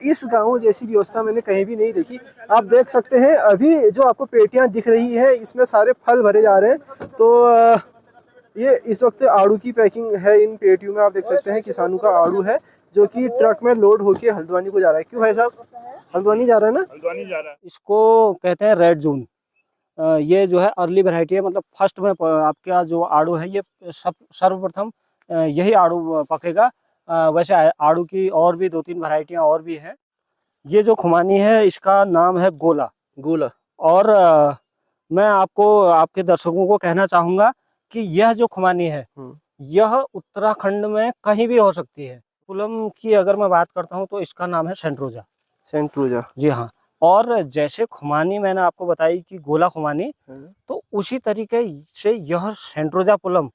इस गांव जैसी व्यवस्था मैंने कहीं भी नहीं देखी। आप देख सकते हैं अभी जो आपको पेटियां दिख रही है इसमें सारे फल भरे जा रहे हैं। तो ये इस वक्त आड़ू की पैकिंग है इन पेटियों में। आप देख सकते हैं किसानों का आड़ू है जो कि ट्रक में लोड होके हल्द्वानी को जा रहा है। क्यों भाई साहब, हल्द्वानी जा रहा है ना? हल्द्वानी जा रहा है। इसको कहते हैं रेड जून। ये जो है अर्ली वैरायटी है, मतलब फर्स्ट में आपका जो आड़ू है ये सर्वप्रथम यही आड़ू पकेगा। वैसे आड़ू की और भी 2-3 वैरायटियां और भी हैं। ये जो खुमानी है इसका नाम है गोला। गोला। और मैं आपको आपके दर्शकों को कहना चाहूँगा कि यह जो खुमानी है यह उत्तराखंड में कहीं भी हो सकती है। पुलम की अगर मैं बात करता हूँ तो इसका नाम है सेंट्रोजा। सेंट्रोजा, जी हाँ। और जैसे खुमानी मैंने आपको बताई कि गोला खुमानी, तो उसी तरीके से यह सेंट्रोजा पुलम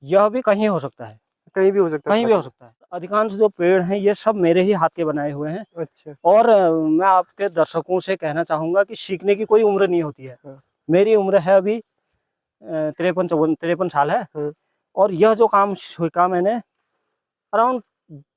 यह भी कहीं हो सकता है। कहीं भी हो सकता है। कहीं भी हो सकता है। अधिकांश जो पेड़ हैं ये सब मेरे ही हाथ के बनाए हुए हैं। अच्छा। और मैं आपके दर्शकों से कहना चाहूँगा कि सीखने की कोई उम्र नहीं होती है। मेरी उम्र है अभी 53 साल है। और यह जो काम सीखा मैंने अराउंड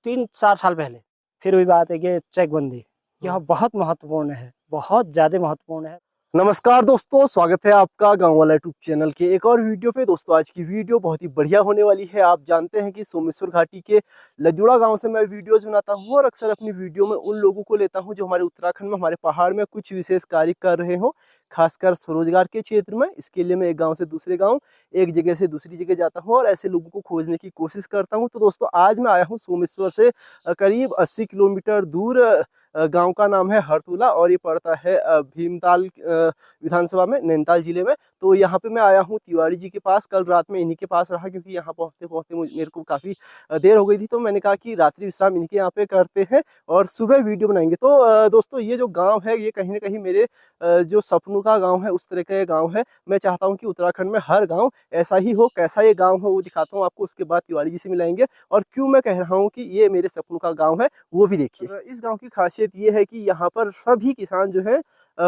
3-4 साल पहले। फिर वही बात है कि चेकबंदी यह बहुत महत्वपूर्ण है, बहुत ज़्यादा महत्वपूर्ण है। नमस्कार दोस्तों, स्वागत है आपका गांव वाला यूट्यूब चैनल के एक और वीडियो पे। दोस्तों आज की वीडियो बहुत ही बढ़िया होने वाली है। आप जानते हैं कि सोमेश्वर घाटी के लजुड़ा गांव से मैं वीडियोज बनाता हूं और अक्सर अपनी वीडियो में उन लोगों को लेता हूं जो हमारे उत्तराखंड में, हमारे पहाड़ में कुछ विशेष कार्य कर रहे हो, खासकर स्वरोजगार के क्षेत्र में। इसके लिए मैं एक गाँव से दूसरे गाँव, एक जगह से दूसरी जगह जाता हूँ और ऐसे लोगों को खोजने की कोशिश करता हूँ। तो दोस्तों आज मैं आया हूँ सोमेश्वर से करीब 80 किलोमीटर दूर। गांव का नाम है हरतुला और ये पड़ता है भीमताल विधानसभा में, नैनीताल जिले में। तो यहाँ पे मैं आया हूँ तिवारी जी के पास। कल रात में इन्हीं के पास रहा क्योंकि यहाँ पहुँचते पहुँचते मेरे को काफ़ी देर हो गई थी। तो मैंने कहा कि रात्रि विश्राम इनके यहाँ पे करते हैं और सुबह वीडियो बनाएंगे। तो दोस्तों ये जो गाँव है ये कहीं ना कहीं मेरे जो सपनों का गाँव है उस तरह का ये गाँव है। मैं चाहता हूँ कि उत्तराखंड में हर गाँव ऐसा ही हो। कैसा ये गाँव हो वो दिखाता हूँ आपको, उसके बाद तिवारी जी से मिलाएंगे और क्यों मैं कह रहा हूँ कि ये मेरे सपनों का गाँव है वो भी देखिए। इस गाँव की खासियत ये है कि यहाँ पर सभी किसान जो है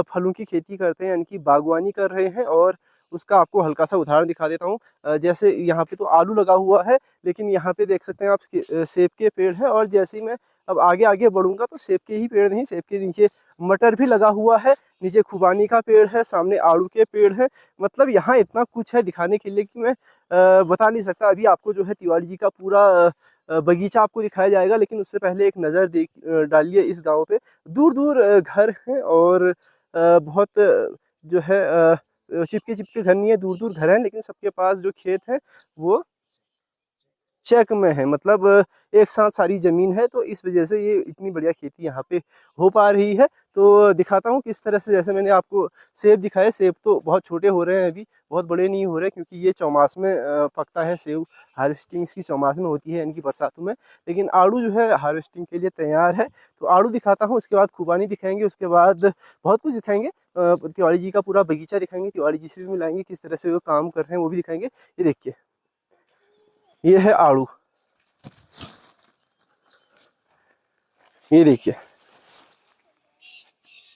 फलों की खेती करते हैं, यानी कि बागवानी कर रहे हैं। और उसका आपको हल्का सा उदाहरण दिखा देता हूँ। जैसे यहाँ पे तो आलू लगा हुआ है, लेकिन यहाँ पे देख सकते हैं आप सेब के पेड़ हैं। और जैसे ही मैं अब आगे आगे बढ़ूंगा तो सेब के ही पेड़ नहीं, सेब के नीचे मटर भी लगा हुआ है, नीचे खुबानी का पेड़ है, सामने आड़ू के पेड़ है। मतलब यहाँ इतना कुछ है दिखाने के लिए कि मैं बता नहीं सकता। अभी आपको जो है तिवारी जी का पूरा बगीचा आपको दिखाया जाएगा, लेकिन उससे पहले एक नज़र डालिए इस गांव पे। दूर दूर घर हैं और बहुत जो है चिपके चिपके घर नहीं है, दूर दूर घर हैं, लेकिन सबके पास जो खेत है वो चेक में है। मतलब एक साथ सारी ज़मीन है, तो इस वजह से ये इतनी बढ़िया खेती यहाँ पे हो पा रही है। तो दिखाता हूँ किस तरह से। जैसे मैंने आपको सेब दिखाए, सेब तो बहुत छोटे हो रहे हैं, अभी बहुत बड़े नहीं हो रहे क्योंकि ये चौमास में पकता है सेब। हार्वेस्टिंग इसकी चौमास में होती है, यानी कि बरसातों में। लेकिन आड़ू जो है हार्वेस्टिंग के लिए तैयार है। तो आड़ू दिखाता हूँ, उसके बाद खुबानी दिखाएंगे, उसके बाद बहुत कुछ दिखाएंगे। तिवारी जी का पूरा बगीचा दिखाएंगे, तिवारी जी से भी मिलाएंगे, किस तरह से वो काम कर रहे हैं वो भी दिखाएंगे। ये देखिए, ये है आड़ू, ये देखिए।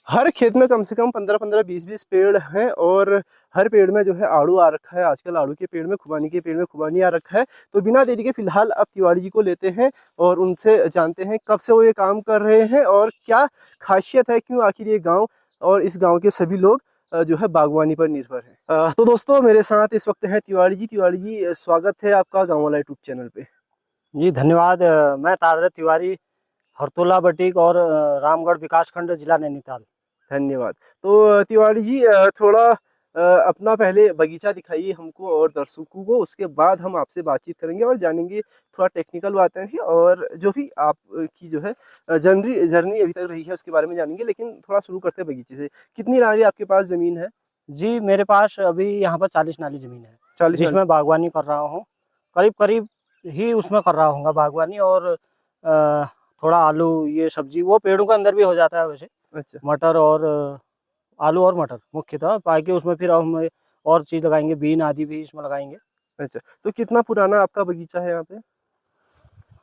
हर खेत में कम से कम 15-15, 20-20 पेड़ हैं और हर पेड़ में जो है आड़ू आ रखा है। आजकल आड़ू के पेड़ में, खुबानी के पेड़ में खुबानी आ रखा है। तो बिना देरी के फिलहाल अब तिवारी जी को लेते हैं और उनसे जानते हैं कब से वो ये काम कर रहे हैं और क्या खासियत है, क्यों आखिर ये गाँव और इस गाँव के सभी लोग जो है बागवानी पर निर्भर है। तो दोस्तों मेरे साथ इस वक्त है तिवारी जी। तिवारी जी स्वागत है आपका गाँव वाला यूट्यूब चैनल पे। जी धन्यवाद। मैं तारद तिवारी, हरतोला बटीक और रामगढ़ विकासखंड, जिला नैनीताल। धन्यवाद। तो तिवारी जी थोड़ा अपना पहले बगीचा दिखाइए हमको और दर्शकों को, उसके बाद हम आपसे बातचीत करेंगे और जानेंगे थोड़ा टेक्निकल बातें भी, और जो भी आपकी जो है जर्नी अभी तक रही है उसके बारे में जानेंगे। लेकिन थोड़ा शुरू करते हैं बगीचे से। कितनी नाली आपके पास ज़मीन है? जी मेरे पास अभी यहाँ पर 40 नाली ज़मीन है 40 नाली। जिसमें बागवानी कर रहा हूँ। करीब करीब ही उसमें कर रहा हूँ बागवानी, और थोड़ा आलू, ये सब्जी वो पेड़ों के अंदर भी हो जाता है वैसे। अच्छा। मटर और आलू और मटर मुख्यतः, बाकी उसमें फिर हम और चीज़ लगाएंगे, बीन आदि भी इसमें लगाएंगे। अच्छा, तो कितना पुराना आपका बगीचा है यहाँ पे?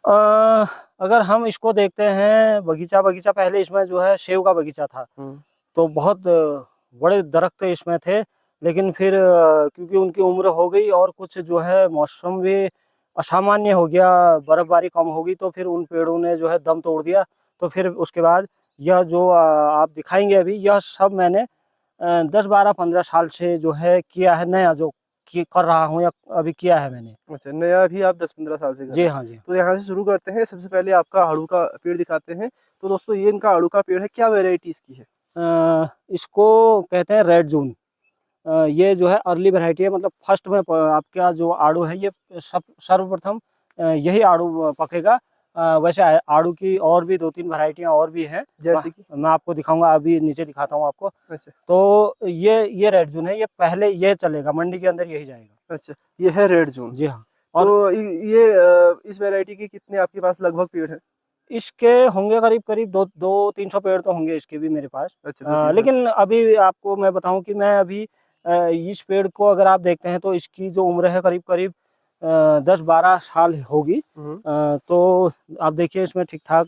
अ, अगर हम इसको देखते हैं बगीचा पहले इसमें जो है सेव का बगीचा था। तो बहुत बड़े दरख्त इसमें थे, लेकिन फिर क्योंकि उनकी उम्र हो गई और कुछ जो है मौसम भी असामान्य हो गया, बर्फबारी कम हो गई, तो फिर उन पेड़ों ने जो है दम तोड़ दिया। तो फिर उसके बाद यह जो आप दिखाएंगे अभी, यह सब मैंने 10-12-15 साल से जो है किया है, नया जो कर रहा हूँ या अभी किया है मैंने। अच्छा, नया भी आप 10-15 साल से कर जी रहे हैं। हाँ, जी। तो यहाँ से शुरू करते हैं। सबसे पहले आपका आड़ू का पेड़ दिखाते हैं। तो दोस्तों ये इनका आड़ू का पेड़ है, क्या वैरायटी इसकी है? इसको कहते हैं रेड जून। ये जो है अर्ली वैरायटी है, मतलब फर्स्ट में आपका जो आड़ू है ये सर्वप्रथम यही आड़ू पकेगा। वैसे आड़ू की और भी 2-3 वैरायटियाँ और भी हैं, जैसे कि? मैं आपको दिखाऊंगा, अभी नीचे दिखाता हूँ आपको। अच्छा। तो ये रेड जून है, ये पहले ये चलेगा, मंडी के अंदर यही जाएगा। अच्छा, ये है रेड जून। जी हाँ। और तो ये इस वैरायटी के कितने आपके पास लगभग पेड़ हैं? इसके होंगे करीब करीब 200-300 पेड़ तो होंगे इसके भी मेरे पास। अच्छा, 2-3 लेकिन अभी आपको मैं बताऊं कि मैं अभी इस पेड़ को अगर आप देखते हैं तो इसकी जो उम्र है करीब करीब 10-12 साल होगी। तो आप देखिए इसमें ठीक ठाक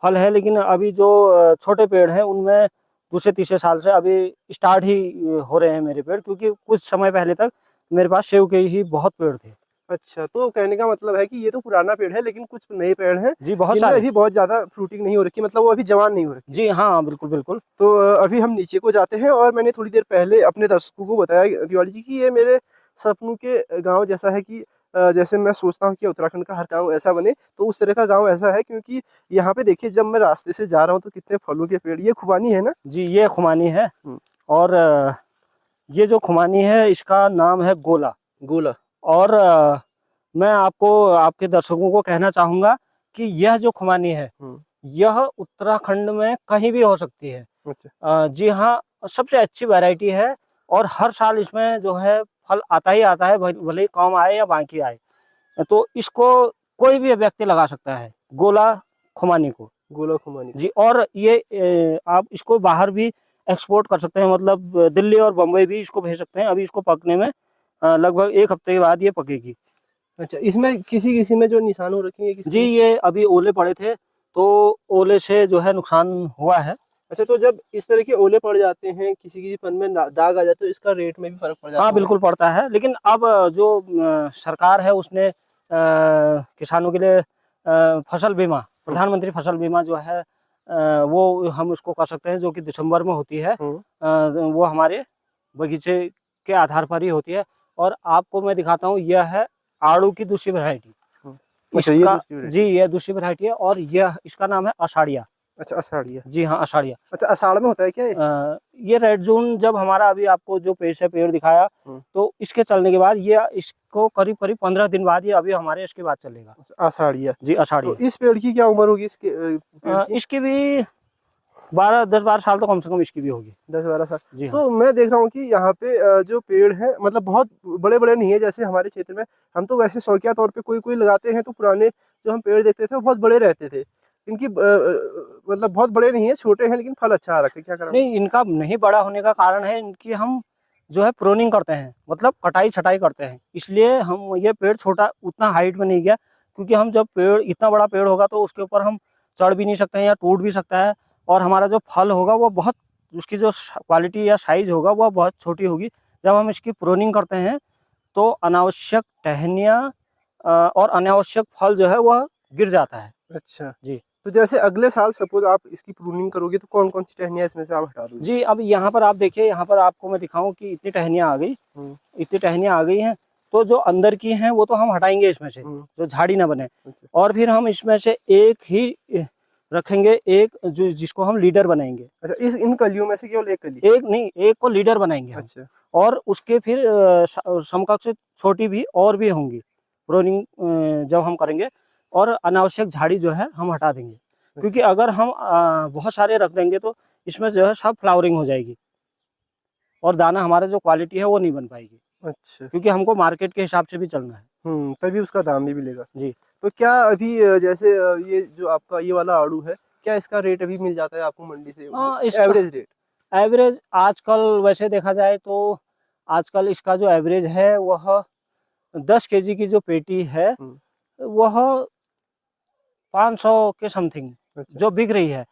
फल है, लेकिन अभी जो छोटे पेड़ हैं उनमें दूसरे तीसरे साल से अभी स्टार्ट ही हो रहे हैं मेरे पेड़, क्योंकि कुछ समय पहले तक मेरे पास सेव के ही बहुत पेड़ थे। अच्छा, तो कहने का मतलब है कि ये तो पुराना पेड़ है, लेकिन कुछ नए पेड़ हैं जी, बहुत जिनमें सारे। अभी बहुत ज्यादा फ्रूटिंग नहीं हो रखी, मतलब वो अभी जवान नहीं हो रखी। जी हाँ, बिल्कुल बिल्कुल। तो अभी हम नीचे को जाते हैं। और मैंने थोड़ी देर पहले अपने दर्शकों को बताया तिवारी जी कि ये मेरे सपनों के गांव जैसा है कि जैसे मैं सोचता हूँ कि उत्तराखंड का हर गांव ऐसा बने, तो उस तरह का गांव ऐसा है। क्योंकि यहाँ पे देखिए, जब मैं रास्ते से जा रहा हूँ तो कितने फलों के पेड़, ये खुबानी है ना? जी, ये खुमानी है। हम्म, और ये जो खुमानी है इसका नाम है गोला। गोला। और मैं आपको, आपके दर्शकों को कहना चाहूँगा कि यह जो खुमानी है हम्म, यह उत्तराखंड में कहीं भी हो सकती है। अच्छा। जी हाँ, सबसे अच्छी वैरायटी है और हर साल इसमें जो है फल आता ही आता है, भले ही कम आए या बाकी आए। तो इसको कोई भी व्यक्ति लगा सकता है, गोला खुमानी को। गोला खुमानी। जी, और ये आप इसको बाहर भी एक्सपोर्ट कर सकते हैं, मतलब दिल्ली और बम्बई भी इसको भेज सकते हैं। अभी इसको पकने में लगभग 1 हफ्ते के बाद ये पकेगी। अच्छा, इसमें किसी किसी में जो निशान हो रखी है किसकी? जी, ये अभी ओले पड़े थे तो ओले से जो है नुकसान हुआ है। अच्छा, तो जब इस तरह के ओले पड़ जाते हैं, किसी किसी फल में दाग आ जाते हैं, तो इसका रेट में भी फर्क पड़ जाता हाँ, है? बिल्कुल पड़ता है, लेकिन अब जो सरकार है उसने किसानों के लिए फसल बीमा, प्रधानमंत्री फसल बीमा जो है वो हम उसको कर सकते हैं, जो कि दिसंबर में होती है। वो हमारे बगीचे के आधार पर ही होती है। और आपको मैं दिखाता हूँ, यह है आड़ू की दूसरी वैरायटी। अच्छा, ये इसका दूसरी variety। जी, यह दूसरी वैरायटी है और यह इसका नाम है अषाढ़िया। अच्छा, अषाढ़िया। जी हाँ, अषाढ़िया। अच्छा, अषाढ़ में होता है क्या ये? ये रेड जोन जब हमारा अभी आपको जो पेड़ दिखाया, तो इसके चलने के बाद ये इसको करीब करीब 15 दिन बाद ये अभी हमारे इसके बाद चलेगा। अच्छा, अषाढ़िया। जी, तो अषाढ़िया। इस पेड़ की क्या उम्र होगी, इसके पेड़ की? इसकी भी 10-12 साल तो कम से कम इसकी भी होगी। 10-12 साल। जी हाँ। तो मैं देख रहा हूँ कि यहाँ पे जो पेड़ है, मतलब बहुत बड़े बड़े नहीं है जैसे हमारे क्षेत्र में। हम तो वैसे शौकिया तौर पे कोई कोई लगाते हैं, तो पुराने जो हम पेड़ देखते थे वो बहुत बड़े रहते थे। इनकी मतलब बहुत बड़े नहीं है, छोटे हैं, लेकिन फल अच्छा आ रखा है। क्या करा? नहीं, इनका नहीं बड़ा होने का कारण है इनकी हम जो है प्रोनिंग करते हैं, मतलब कटाई छटाई करते हैं, इसलिए हम ये पेड़ छोटा उतना हाइट में नहीं गया। क्योंकि हम जब पेड़ इतना बड़ा पेड़ होगा तो उसके ऊपर हम चढ़ भी नहीं सकते हैं या टूट भी सकता है, और हमारा जो फल होगा वो बहुत, उसकी जो क्वालिटी या साइज होगा वो बहुत छोटी होगी। जब हम इसकी प्रोनिंग करते हैं तो अनावश्यक टहनियाँ और अनावश्यक फल जो है वह गिर जाता है। अच्छा, जी। तो जैसे अगले साल सपोज आप इसकी प्रूनिंग करोगे, तो कौन कौन सी टहनियाँ इसमें से आप हटा दोगे? जी, अब यहाँ पर आप देखिए, यहाँ पर आपको मैं दिखाऊं कि इतनी टहनियाँ आ गई, इतनी टहनियाँ आ गई हैं। तो जो अंदर की हैं वो तो हम हटाएंगे इसमें से, जो झाड़ी ना बने। अच्छा। और फिर हम इसमें से एक ही रखेंगे, एक जो जिसको हम लीडर बनाएंगे। अच्छा, इन कलियों में से केवल एक कली? एक नहीं, एक को लीडर बनाएंगे हम। अच्छा। और उसके फिर समकक्ष छोटी भी और भी होंगी प्रोनिंग जब हम करेंगे, और अनावश्यक झाड़ी जो है हम हटा देंगे। क्योंकि अगर हम बहुत सारे रख देंगे तो इसमें जो है सब फ्लावरिंग हो जाएगी और दाना हमारा जो क्वालिटी है वो नहीं बन पाएगी। अच्छा। क्योंकि हमको मार्केट के हिसाब से भी चलना है। तभी उसका दाम भी मिलेगा। जी। तो क्या अभी जैसे ये जो आपका ये वाला आड़ू है, क्या इसका रेट अभी मिल जाता है आपको मंडी से, इसका एवरेज रेट? एवरेज आजकल वैसे देखा जाए तो आजकल इसका जो एवरेज है वह 10 केजी की जो पेटी है वह 500 के समथिंग अच्छा। जो बिक रही है।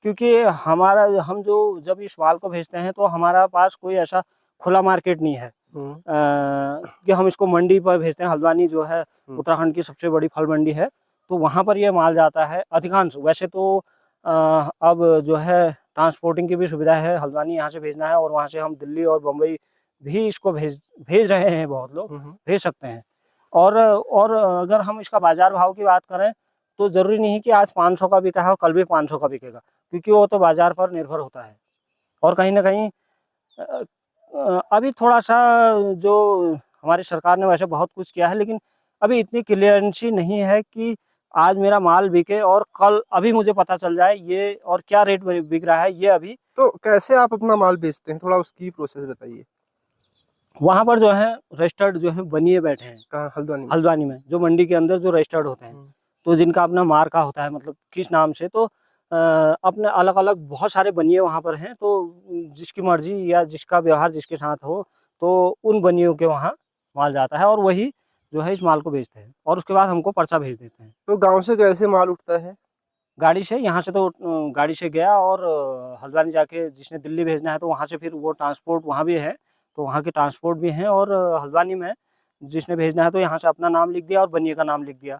क्योंकि हमारा, हम जो जब इस माल को भेजते हैं तो हमारा पास कोई ऐसा खुला मार्केट नहीं है कि हम इसको मंडी पर भेजते हैं। हल्द्वानी जो है उत्तराखंड की सबसे बड़ी फल मंडी है, तो वहाँ पर ये माल जाता है अधिकांश। वैसे तो अब जो है ट्रांसपोर्टिंग की भी सुविधा है, हल्द्वानी यहाँ से भेजना है और वहाँ से हम दिल्ली और बम्बई भी इसको भेज रहे हैं, बहुत लोग भेज सकते हैं। और अगर हम इसका बाजार भाव की बात करें तो ज़रूरी नहीं है कि आज 500 का बिका है और कल भी 500 का बिकेगा, क्योंकि वो तो बाज़ार पर निर्भर होता है। और कहीं ना कहीं अभी थोड़ा सा जो हमारी सरकार ने वैसे बहुत कुछ किया है, लेकिन अभी इतनी क्लियरेंसी नहीं है कि आज मेरा माल बिके और कल अभी मुझे पता चल जाए ये और क्या रेट में बिक रहा है, ये अभी। तो कैसे आप अपना माल बेचते हैं, थोड़ा उसकी प्रोसेस बताइए। वहाँ पर जो है रजिस्टर्ड जो है बनिए बैठे हैं, कहाँ, हल्द्वानी में? हल्द्वानी में जो मंडी के अंदर जो रजिस्टर्ड होते हैं, तो जिनका अपना मार्का होता है, मतलब किस नाम से, तो अपने अलग अलग बहुत सारे बनिए वहाँ पर हैं। तो जिसकी मर्जी या जिसका व्यवहार जिसके साथ हो, तो उन बनियों के वहाँ माल जाता है और वही जो है इस माल को बेचते हैं और उसके बाद हमको पर्चा भेज देते हैं। तो गांव से कैसे माल उठता है? गाड़ी से, यहाँ से तो गाड़ी से गया और हल्द्वानी जाके जिसने दिल्ली भेजना है तो वहाँ से फिर वो ट्रांसपोर्ट वहाँ भी है, तो वहाँ के ट्रांसपोर्ट भी हैं। और हल्द्वानी में जिसने भेजना है तो यहाँ से अपना नाम लिख दिया और बनिए का नाम लिख दिया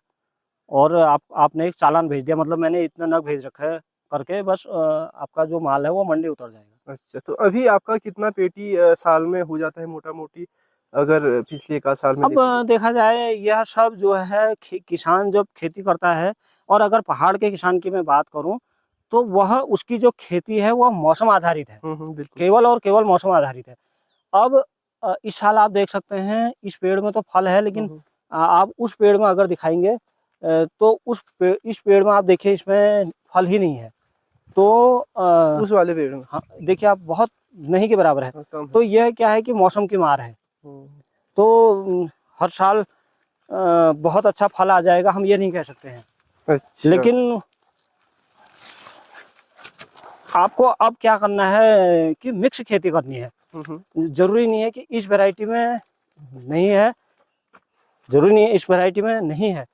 और आपने एक चालान भेज दिया, मतलब मैंने इतना नग भेज रखा है करके, बस आपका जो माल है वो मंडी उतर जाएगा। अच्छा, तो अभी आपका कितना पेटी साल में हो जाता है मोटा मोटी, अगर पिछले एक आध साल में अब देखा जाए यह सब जो है किसान जब खेती करता है, और अगर पहाड़ के किसान की मैं बात करूं तो वह उसकी जो खेती है वह मौसम आधारित है, बिल्कुल। केवल और केवल मौसम आधारित है। अब इस साल आप देख सकते हैं इस पेड़ में तो फल है, लेकिन आप उस पेड़ में अगर दिखाएंगे तो इस पेड़ में आप देखिए इसमें फल ही नहीं है। तो उस वाले पेड़ में हाँ, देखिए आप बहुत नहीं के बराबर है। तो यह क्या है कि मौसम की मार है। तो हर साल बहुत अच्छा फल आ जाएगा हम ये नहीं कह सकते हैं। अच्छा। लेकिन आपको अब क्या करना है कि मिक्स खेती करनी है। जरूरी नहीं है कि इस वैरायटी में नहीं है, जरूरी नहीं है इस वैरायटी में नहीं है।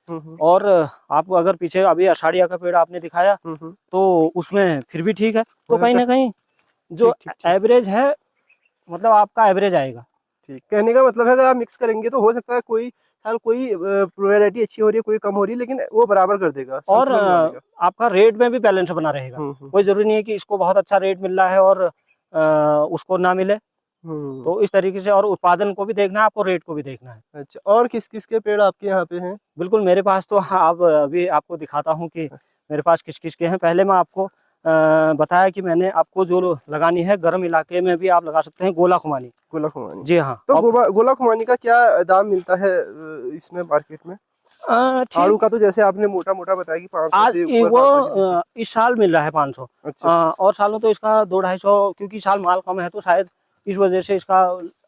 और आपको अगर पीछे अभी अषाढ़िया का पेड़ आपने दिखाया तो उसमें फिर भी ठीक है। तो कहीं ना कहीं जो एवरेज है, मतलब आपका एवरेज आएगा। ठीक, कहने का मतलब है अगर आप मिक्स करेंगे तो हो सकता है कोई साल कोई वैरायटी अच्छी हो रही है, कोई कम हो रही है, लेकिन वो बराबर कर देगा और आपका रेट में भी बैलेंस बना रहेगा। कोई जरूरी नहीं है कि इसको बहुत अच्छा रेट मिल रहा है और उसको ना मिले। तो इस तरीके से, और उत्पादन को भी देखना है आपको, रेट को भी देखना है। अच्छा, और किस किस के पेड़ आपके यहाँ पे हैं? बिल्कुल, मेरे पास तो अब अभी आपको दिखाता हूँ कि मेरे पास किस किस के हैं। पहले मैं आपको बताया कि मैंने आपको जो लगानी है गर्म इलाके में भी आप लगा सकते हैं, गोला खुमानी। गोला खुमानी, जी हाँ। तो गोला खुमानी का क्या दाम मिलता है इसमें मार्केट में? आड़ू का तो जैसे आपने मोटा मोटा बताया कि 500 से ऊपर, वो इस साल मिल रहा है 500। अच्छा। और सालों तो इसका 200-250, क्योंकि साल माल कम है तो शायद इस वजह से इसका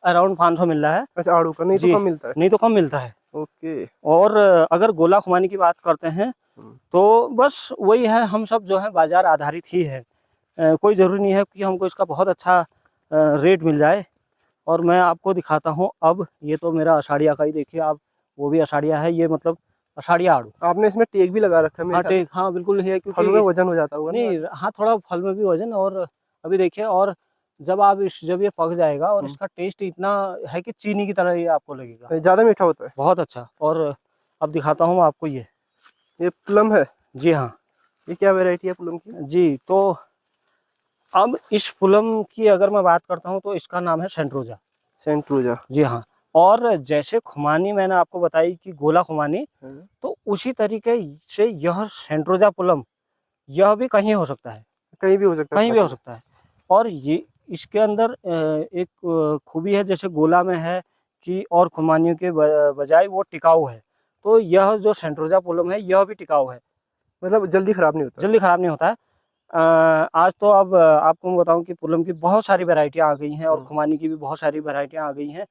अराउंड 500 मिल रहा है। अच्छा, आड़ू का नहीं तो कम मिलता है? नहीं तो कम मिलता है। ओके। और अगर गोला खुमानी की बात करते हैं तो बस वही है, हम सब जो है बाजार आधारित ही है। कोई ज़रूरी नहीं है कि हमको इसका बहुत अच्छा रेट मिल जाए। और मैं आपको दिखाता हूँ अब, ये तो मेरा अषाढ़िया का ही देखिए आप, वो भी अषाढ़िया है, ये मतलब अषाढ़िया आड़ू। आपने इसमें टेक भी लगा रखा है? हाँ टेक, हाँ बिल्कुल है, क्योंकि फल में वजन हो जाता होगा नहीं, हाँ थोड़ा फल में भी वजन। और अभी देखिए, और जब ये पक जाएगा और इसका टेस्ट इतना है कि चीनी की तरह ये आपको लगेगा, ज्यादा मीठा होता है, बहुत अच्छा। और अब दिखाता हूँ आपको, ये प्लम है। जी हाँ। ये क्या वैरायटी है प्लम की? जी, तो अब इस प्लम की अगर मैं बात करता हूँ तो इसका नाम है सेंट्रोजा। सेंट्रोजा, जी हाँ। और जैसे खुमानी मैंने आपको बताई कि गोला खुमानी, तो उसी तरीके से यह सेंट्रोजा प्लम, यह भी कहीं हो सकता है, कहीं भी हो सकता है, कहीं भी हो सकता है। और ये इसके अंदर एक खूबी है, जैसे गोला में है कि और खुमानियों के बजाय वो टिकाऊ है, तो यह जो सेंट्रोजा प्लम है यह भी टिकाऊ है, मतलब जल्दी खराब नहीं होता। जल्दी खराब नहीं होता है। आज तो अब आपको मैं बताऊं कि प्लम की बहुत सारी वैरायटियां आ गई हैं और खुमानी की भी बहुत सारी वैरायटियां आ गई हैं।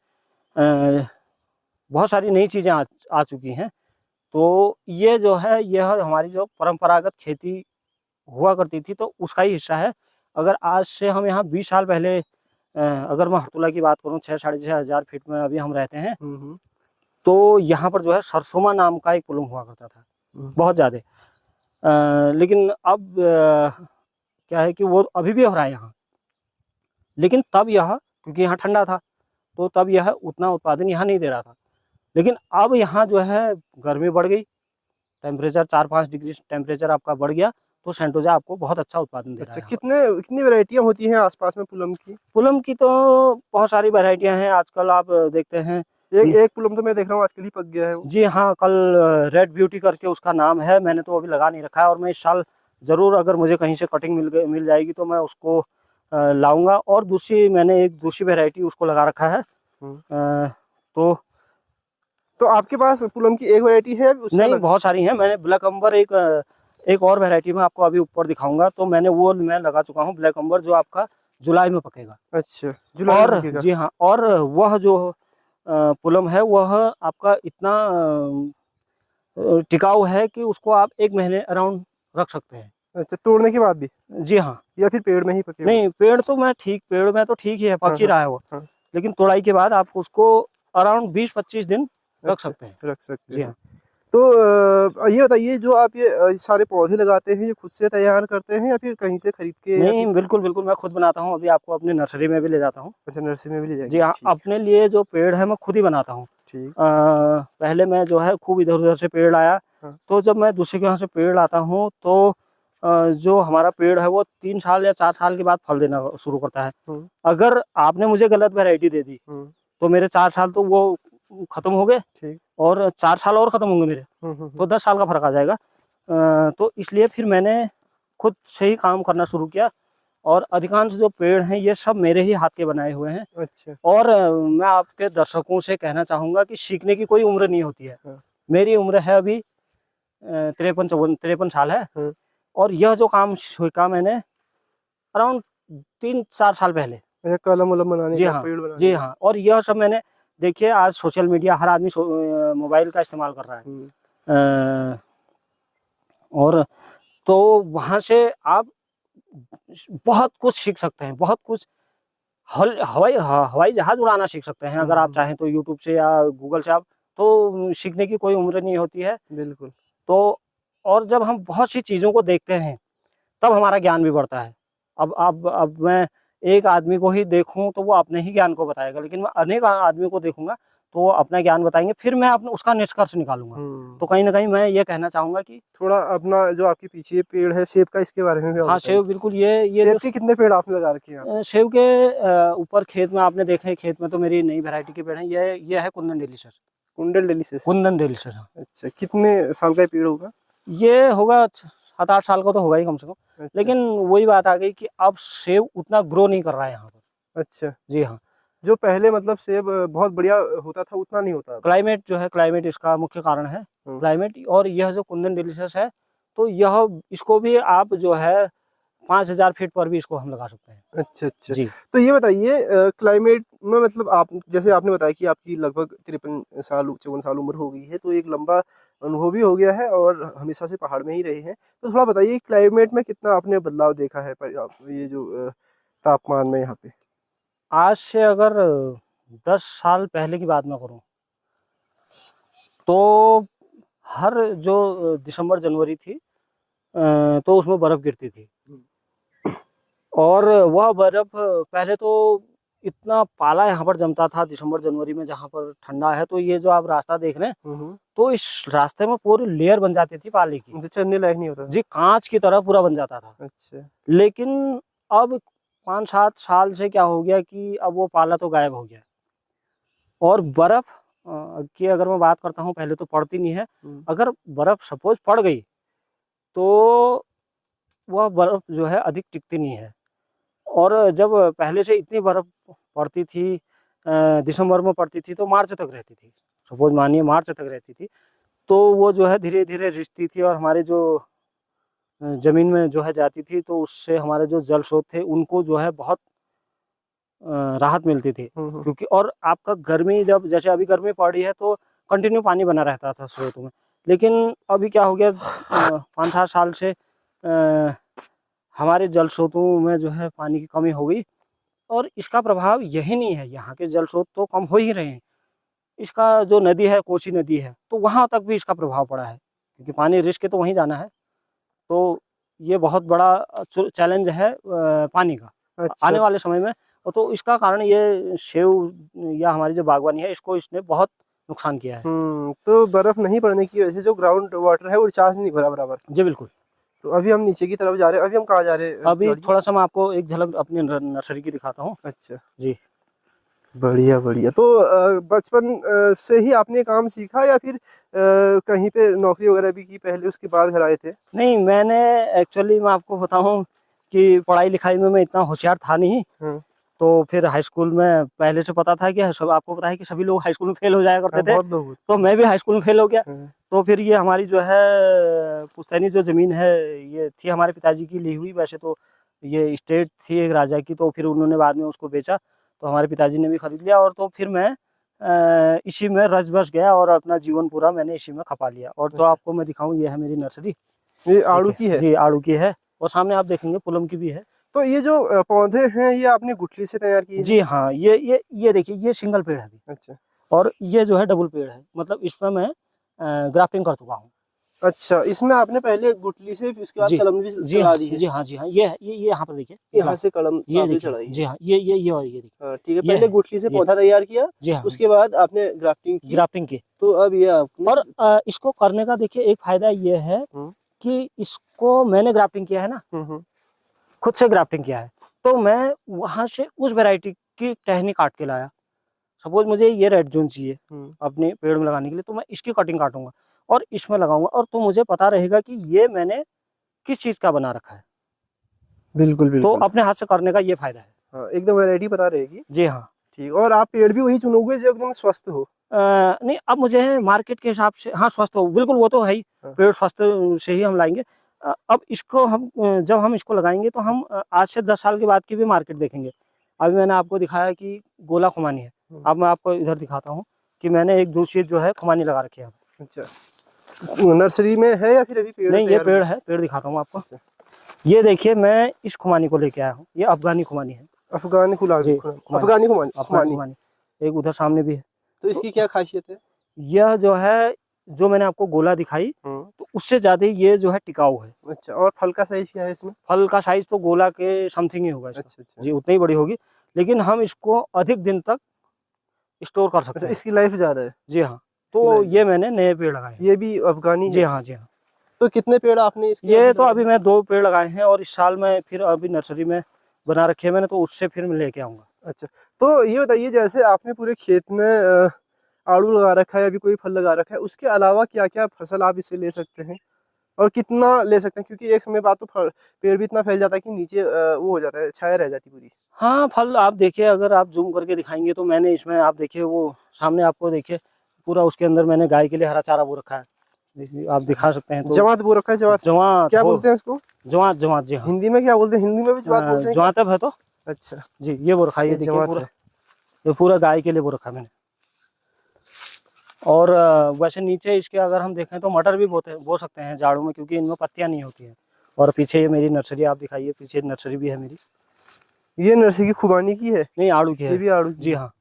बहुत सारी नई चीज़ें आ चुकी हैं। तो ये जो है, यह हमारी जो परंपरागत खेती हुआ करती थी तो उसका ही हिस्सा है। अगर आज से हम यहाँ 20 साल पहले, अगर मैं हरतुला की बात करूँ, 6-6.5 फीट में अभी हम रहते हैं, तो यहाँ पर जो है सरसोमा नाम का एक प्लम हुआ करता था, बहुत ज़्यादा। लेकिन अब क्या है कि वो अभी भी हो रहा है यहाँ, लेकिन तब यह, क्योंकि यहाँ ठंडा था तो तब यह उतना उत्पादन यहाँ नहीं दे रहा था। लेकिन अब यहाँ जो है गर्मी बढ़ गई, टेम्परेचर 4-5 डिग्री टेम्परेचर आपका बढ़ गया, तो सेंटोजा आपको बहुत अच्छा उत्पादन दे रहा अच्छा, है। कितनी वैरायटियां होती हैं आसपास में पुलम की? पुलम की तो बहुत सारी वैरायटियां हैं आजकल, आप देखते हैं। एक एक पुलम तो मैं देख रहा हूँ आजकल ही पक गया है वो। जी हाँ, कल रेड ब्यूटी करके उसका नाम है, मैंने तो अभी लगा नहीं रखा है, और मैं इस साल ज़रूर, अगर मुझे कहीं से कटिंग मिल जाएगी तो मैं उसको लाऊंगा। और दूसरी, मैंने एक दूसरी वैरायटी उसको लगा रखा है। तो तो आपके पास पुलम की एक वैरायटी है उससे नहीं, अलग? बहुत सारी हैं। मैंने ब्लैक अंबर एक और वैरायटी में आपको अभी ऊपर दिखाऊंगा, तो मैं लगा चुका हूँ ब्लैक अंबर, जो आपका जुलाई में पकेगा। अच्छा, जुलाई में और पकेगा। जी हाँ, और वह जो पुलम है वह आपका इतना टिकाऊ है कि उसको आप 1 महीने अराउंड रख सकते हैं। अच्छा, तोड़ने के बाद भी? जी हाँ। या फिर पेड़ में ही पके हुए? नहीं, पेड़ में तो ठीक ही है, पक हाँ ही हाँ रहा है वो। हाँ। लेकिन तोड़ाई के बाद आप उसको अराउंड 20-25 दिन रख अच्छा, सकते हैं। रख सकते जी हैं। हाँ। तो ये बताइए, जो आप ये सारे पौधे लगाते हैं, ये खुद से तैयार करते हैं या फिर कहीं से खरीद के, या नहीं, फिर? बिल्कुल बिल्कुल, मैं खुद बनाता हूँ। अभी आपको अपनी नर्सरी में भी ले जाता हूँ। अच्छा, नर्सरी में भी ले जी जाएंगे, हाँ, ठीक। अपने लिए जो पेड़ है मैं खुद ही बनाता हूँ। ठीक। पहले मैं जो है खूब इधर उधर से पेड़ लाया, हाँ। तो जब मैं दूसरे के यहाँ से पेड़ लाता हूँ तो जो हमारा पेड़ है वो 3 साल या 4 साल के बाद फल देना शुरू करता है। हम्म अगर आपने मुझे गलत वैरायटी दे दी हम्म। तो मेरे 4 साल तो वो खत्म हो गए, ठीक। और 4 साल और खत्म होंगे मेरे, हम्म। तो 10 साल का फर्क आ जाएगा। तो इसलिए फिर मैंने खुद से ही काम करना शुरू किया, और अधिकांश जो पेड़ हैं ये सब मेरे ही हाथ के बनाए हुए हैं। अच्छा। और मैं आपके दर्शकों से कहना चाहूँगा कि सीखने की कोई उम्र नहीं होती है। हाँ। मेरी उम्र है अभी 53-54 साल है, हाँ। और यह जो काम सीखा मैंने अराउंड 3-4 साल पहले। अच्छा, कलम वलम बनाने जी का, हाँ, पेड़ बनाने जी का। हाँ। और यह सब मैंने, देखिए आज सोशल मीडिया, हर आदमी मोबाइल का इस्तेमाल कर रहा है। हम्म। अ, और तो वहाँ से आप बहुत कुछ सीख सकते हैं, बहुत कुछ। हवाई जहाज उड़ाना सीख सकते हैं अगर आप हम्म। चाहें तो, यूट्यूब से या गूगल से आप। तो सीखने की कोई उम्र नहीं होती है। बिल्कुल। तो और जब हम बहुत सी चीज़ों को देखते हैं तब हमारा ज्ञान भी बढ़ता है। अब मैं एक आदमी को ही देखूं तो वो अपने ही ज्ञान को बताएगा, लेकिन मैं अनेक आदमियों को देखूंगा तो वो अपना ज्ञान बताएंगे, फिर मैं अपना उसका निष्कर्ष निकालूंगा। तो कहीं ना कहीं मैं ये कहना चाहूँगा कि थोड़ा अपना, जो आपके पीछे पेड़ है सेब का, इसके बारे में भी आप हाँ, बताइए। सेब बिल्कुल, ये सेब जो के कितने पेड़ आपने लगा रखे हैं यहाँ पे? सेब के ऊपर खेत में आपने देखे, खेत में तो मेरी नई वैरायटी के पेड़ हैं। ये है कुंदन डेलिशियस। कुंडल डेलिशियस। कुंदन डेलिशियस, हाँ। अच्छा, कितने साल का पेड़ होगा? ये होगा 7-8 साल का तो होगा ही कम से कम। अच्छा। लेकिन वही बात आ गई कि अब सेब उतना ग्रो नहीं कर रहा है यहाँ पर। अच्छा, जी हाँ। जो पहले मतलब सेब बहुत बढ़िया होता था, उतना नहीं होता अब? क्लाइमेट जो है, क्लाइमेट इसका मुख्य कारण है। हम्म। क्लाइमेट, और यह जो कुंदन डिलीशियस है, तो यह, इसको भी आप जो है 5000 फीट पर भी इसको हम लगा सकते हैं। अच्छा अच्छा। जी। तो ये बताइए, क्लाइमेट में मतलब आप, जैसे आपने बताया कि आपकी लगभग 53 साल 54 साल उम्र हो गई है, तो एक लंबा अनुभव भी हो गया है और हमेशा से पहाड़ में ही रहे हैं। तो थोड़ा बताइए, क्लाइमेट में कितना आपने बदलाव देखा है, ये जो तापमान में यहाँ पे? आज से अगर 10 साल पहले की बात मैं करूँ तो हर जो दिसंबर जनवरी थी, तो उसमें बर्फ़ गिरती थी। और वह बर्फ़ पहले तो इतना पाला यहाँ पर जमता था दिसंबर जनवरी में, जहाँ पर ठंडा है। तो ये जो आप रास्ता देख रहे हैं, हम्म। तो इस रास्ते में पूरी लेयर बन जाती थी पाले की। मुझे चलने लायक नहीं होता था। जी, कांच की तरह पूरा बन जाता था। अच्छा। लेकिन अब 5-7 साल से क्या हो गया कि अब वो पाला तो गायब हो गया। और बर्फ़ की अगर मैं बात करता हूँ, पहले तो पड़ती नहीं है। हम्म। अगर बर्फ़ सपोज़ पड़ गई तो वह बर्फ़ जो है अधिक टिकती नहीं है। और जब पहले से इतनी बर्फ़ पड़ती थी, दिसंबर में पड़ती थी तो मार्च तक रहती थी। सपोज़ मानिए मार्च तक रहती थी, तो वो जो है धीरे-धीरे रिसती थी, और हमारे जो ज़मीन में जो है जाती थी, तो उससे हमारे जो जल स्रोत थे उनको जो है बहुत राहत मिलती थी। हम्म। क्योंकि और आपका गर्मी, जब जैसे अभी गर्मी पड़ रही है तो कंटिन्यू पानी बना रहता था स्रोतों में। लेकिन अभी क्या हो गया, 5-7 साल से हमारे जल स्रोतों में जो है पानी की कमी हो गई। और इसका प्रभाव यही नहीं है, यहाँ के जल स्रोत तो कम हो ही रहे हैं। इसका जो नदी है, कोसी नदी है, तो वहाँ तक भी इसका प्रभाव पड़ा है, क्योंकि पानी रिस के तो वहीं जाना है। तो ये बहुत बड़ा चैलेंज है पानी का अच्छा। आने वाले समय में। तो इसका कारण ये सेब या हमारी जो बागवानी है, इसको इसने बहुत नुकसान किया है। तो बर्फ नहीं पड़ने की वजह से जो ग्राउंड वाटर है वो रिचार्ज नहीं हो रहा बराबर? जी बिल्कुल। तो अभी हम नीचे की तरफ जा रहे हैं, अभी हम कहाँ जा रहे हैं अभी तिवारी जी? थोड़ा सा मैं आपको एक झलक अपनी नर्सरी की दिखाता हूँ। अच्छा, जी। बढ़िया बढ़िया। तो बचपन से ही आपने काम सीखा या फिर कहीं पे नौकरी वगैरह भी की पहले, उसके बाद घर आए थे? नहीं, मैंने एक्चुअली मैं आपको बताऊँ कि पढ़ाई लिखाई में मैं इतना होशियार था नहीं। हाँ तो फिर हाई स्कूल में पहले से पता था कि सब आपको पता है कि सभी लोग हाई स्कूल में फेल हो जाया करते हाँ, थे। बहुत लोग होते तो मैं भी हाई स्कूल में फेल हो गया। हैं। तो फिर ये हमारी जो है पुश्तैनी जो ज़मीन है, ये थी हमारे पिताजी की ली हुई। वैसे तो ये स्टेट थी एक राजा की, तो फिर उन्होंने बाद में उसको बेचा, तो हमारे पिताजी ने भी खरीद लिया। और तो फिर मैं इसी में रच बस गया और अपना जीवन पूरा मैंने इसी में खपा लिया। और तो अच्छा, आपको मैं दिखाऊं, ये है मेरी नर्सरी। ये आड़ू देखिए की है? जी, आड़ू की है, और सामने आप देखेंगे पुलम की भी है। तो ये जो पौधे हैं ये आपने गुठली से तैयार किए हैं? जी हाँ, ये देखिए, ये सिंगल पेड़ है अभी। अच्छा और ये जो है डबल पेड़ है, मतलब इसमें मैं ग्राफ्टिंग कर चुका हूँ। अच्छा, इसमें आपने पहले गुठली से फिर उसके बाद जी कलम भी जी चढ़ा हाँ, दी है? जी हाँ, जी हाँ, ये यहाँ पर देखिए, यहाँ से कलम ये आपने देखिए, चढ़ाई जी है? हाँ, ये और ये देखिए, हाँ ठीक है, ये पहले है, गुठली से ये, पौधा तैयार किया, जी हाँ, उसके बाद आपने ग्राफ्टिंग की, ग्राफ्टिंग की। तो अब ये आपने। और इसको करने का देखिए एक फायदा ये है हम्म कि इसको मैंने ग्राफ्टिंग किया है ना, हम्म। खुद से ग्राफ्टिंग किया है। तो मैं वहाँ से उस वैरायटी की टहनी काट के लाया। सपोज मुझे ये रेड जोन चाहिए हम्म, अपने पेड़ में लगाने के लिए, तो मैं इसकी कटिंग काटूंगा और इसमें लगाऊंगा, और तो मुझे पता रहेगा कि ये मैंने किस चीज़ का बना रखा है। बिल्कुल तो बिल्कुल। अपने हाथ से करने का ये फायदा है। हाँ, एकदम वैरायटी पता रहेगी। जी हाँ। ठीक, और आप पेड़ भी वही चुनोगे जो एकदम स्वस्थ हो? नहीं, अब मुझे मार्केट के हिसाब से, हाँ स्वस्थ हो बिल्कुल, वो तो है ही। हाँ, पेड़ स्वस्थ से ही हम लाएंगे। अब इसको हम जब हम इसको लगाएंगे तो हम आज से 10 साल के बाद की भी मार्केट देखेंगे। अभी मैंने आपको दिखाया कि गोला खुमानी है। हम्म, अब मैं आपको इधर दिखाता हूँ कि मैंने एक दूसरी जो है खुमानी लगा रखी है। अच्छा, नर्सरी में है या फिर अभी पेड़ नहीं, ये तैयार पेड़ हुए? है, पेड़ दिखाता हूँ आपको। अच्छा, ये देखिए, मैं इस खुमानी को लेके आया हूँ, ये अफगानी खुमानी है। अफगानी जी, खुमानी, अफगानी खुमानी अफगानी खुमानी। खुमानी। एक उधर सामने भी है। तो तो इसकी क्या खासियत है? यह जो है, जो मैंने आपको गोला दिखाई, हम्म, तो उससे ज़्यादा ये जो है टिकाऊ है। अच्छा, और फल का साइज क्या है इसमें? फल का साइज़ तो गोला के समथिंग ही होगा इसका। अच्छा अच्छा। जी, उतनी ही बड़ी होगी, लेकिन हम इसको अधिक दिन तक स्टोर कर अच्छा, सकते हैं। इसकी लाइफ ज़्यादा है? जी हाँ, इसकी तो लाइफ, ये मैंने नए पेड़ लगाए हैं। ये भी अफगानी जी है? हाँ, जी हाँ। तो कितने पेड़ आपने इसके ये अभी तो लगाए अभी हैं? मैं 2 पेड़ लगाए हैं, और इस साल मैं फिर अभी नर्सरी में बना रखी है मैंने, तो उससे फिर मैं लेके आऊँगा। अच्छा, तो ये बताइए, जैसे आपने पूरे खेत में आड़ू लगा रखा है, अभी कोई फल लगा रखा है, उसके अलावा क्या क्या फसल आप इससे ले सकते हैं और कितना ले सकते हैं? क्योंकि एक समय बाद तो पेड़ भी इतना फैल जाता है कि नीचे वो हो जाता है, छाया रह जाती पूरी। हाँ, फल आप देखिए, अगर आप ज़ूम करके दिखाएँगे तो मैंने इसमें, आप देखिए वो सामने आपको देखिए, पूरा उसके अंदर मैंने गाय के लिए हरा चारा बो रखा है। देखिए, आप दिखा सकते हैं तो। जवात बो रखा है, जवात? जवात क्या हो, बोलते हैं इसको जवात, जवात, जी हाँ। हिंदी में? क्या बोलते हैं हिंदी में भी जवात बोलते हैं क्या? जवातब है तो। अच्छा, जी, ये बो रखा है, ये ये देखिए जवात पूरा, है। ये पूरा गाय के लिए बो रखा है मैंने। और वैसे नीचे इसके अगर हम देखें तो मटर भी बो सकते हैं जाड़ों में, क्योंकि इनमें पत्तियां नहीं होती हैं। और पीछे ये मेरी नर्सरी आप दिखाइए, पीछे नर्सरी भी है मेरी। ये नर्सरी की खुबानी की है? नहीं, आड़ू की ये है। भी आड़ू की जी है? हाँ,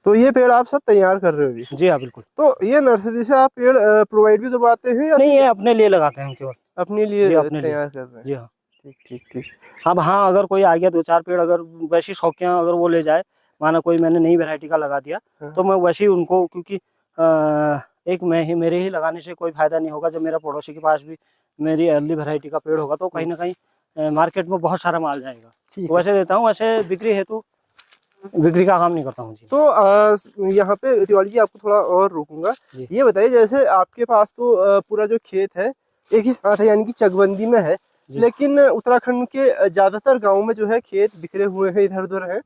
तो ये पेड़ आप सब तैयार कर रहे हो अभी? जी हाँ, बिल्कुल। तो ये नर्सरी से आप पेड़ प्रोवाइड भी करवाते हैं या नहीं, फिर ये अपने लिए लगाते हैं हम केवल। अपने जी, लिए अपने लिए। तैयार कर रहे हैं? जी हाँ। ठीक ठीक ठीक। अब हाँ, अगर कोई आ गया 2-4 पेड़, अगर वैसी शौकियाँ अगर वो ले जाए, माना कोई मैंने नई वैरायटी का लगा दिया, हाँ, तो मैं वैसे ही उनको, क्योंकि एक मैं ही, मेरे ही लगाने से कोई फ़ायदा नहीं होगा। जब मेरा पड़ोसी के पास भी मेरी अर्ली वैरायटी का पेड़ होगा, तो कहीं ना कहीं मार्केट में बहुत सारा माल जाएगा। ठीक तो है। वैसे देता हूँ, वैसे बिक्री हेतु, बिक्री का काम नहीं करता हूँ जी। तो यहाँ पे तिवारी जी आपको थोड़ा और रोकूंगा। जी ये बताइए, जैसे आपके पास तो पूरा जो खेत है एक ही साथ है, यानी कि चकबंदी में है, जी। लेकिन उत्तराखंड के ज़्यादातर गाँव में जो है खेत बिखरे हुए हैं, इधर उधर हैं।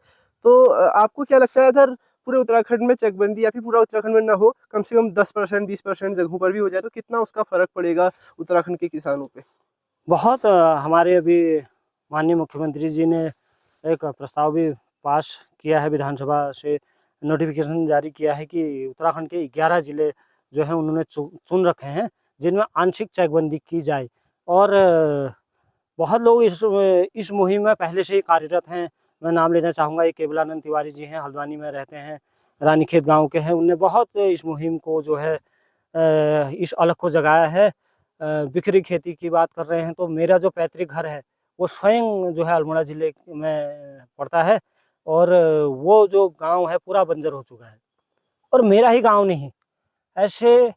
तो आपको क्या लगता है, अगर पूरे उत्तराखंड में चकबंदी या फिर पूरा उत्तराखंड में ना हो, कम से कम 10% 20% जगहों पर भी हो जाए, तो कितना उसका फर्क पड़ेगा उत्तराखंड के किसानों पे? बहुत हमारे अभी माननीय मुख्यमंत्री जी ने एक प्रस्ताव भी पास किया है, विधानसभा से नोटिफिकेशन जारी किया है कि उत्तराखंड के 11 जिले जो हैं उन्होंने चुन रखे हैं, जिनमें आंशिक चकबंदी की जाए। और बहुत लोग इस मुहिम में पहले से ही कार्यरत हैं। मैं नाम लेना चाहूँगा, एक केवलानंद तिवारी जी हैं, हल्द्वानी में रहते हैं, रानीखेत गांव के हैं। उनने बहुत इस मुहिम को जो है, इस अलख को जगाया है। बिखरी खेती की बात कर रहे हैं, तो मेरा जो पैतृक घर है वो स्वयं जो है अल्मोड़ा ज़िले में पड़ता है। और वो जो गांव है पूरा बंजर हो चुका है। और मेरा ही गांव नहीं, ऐसे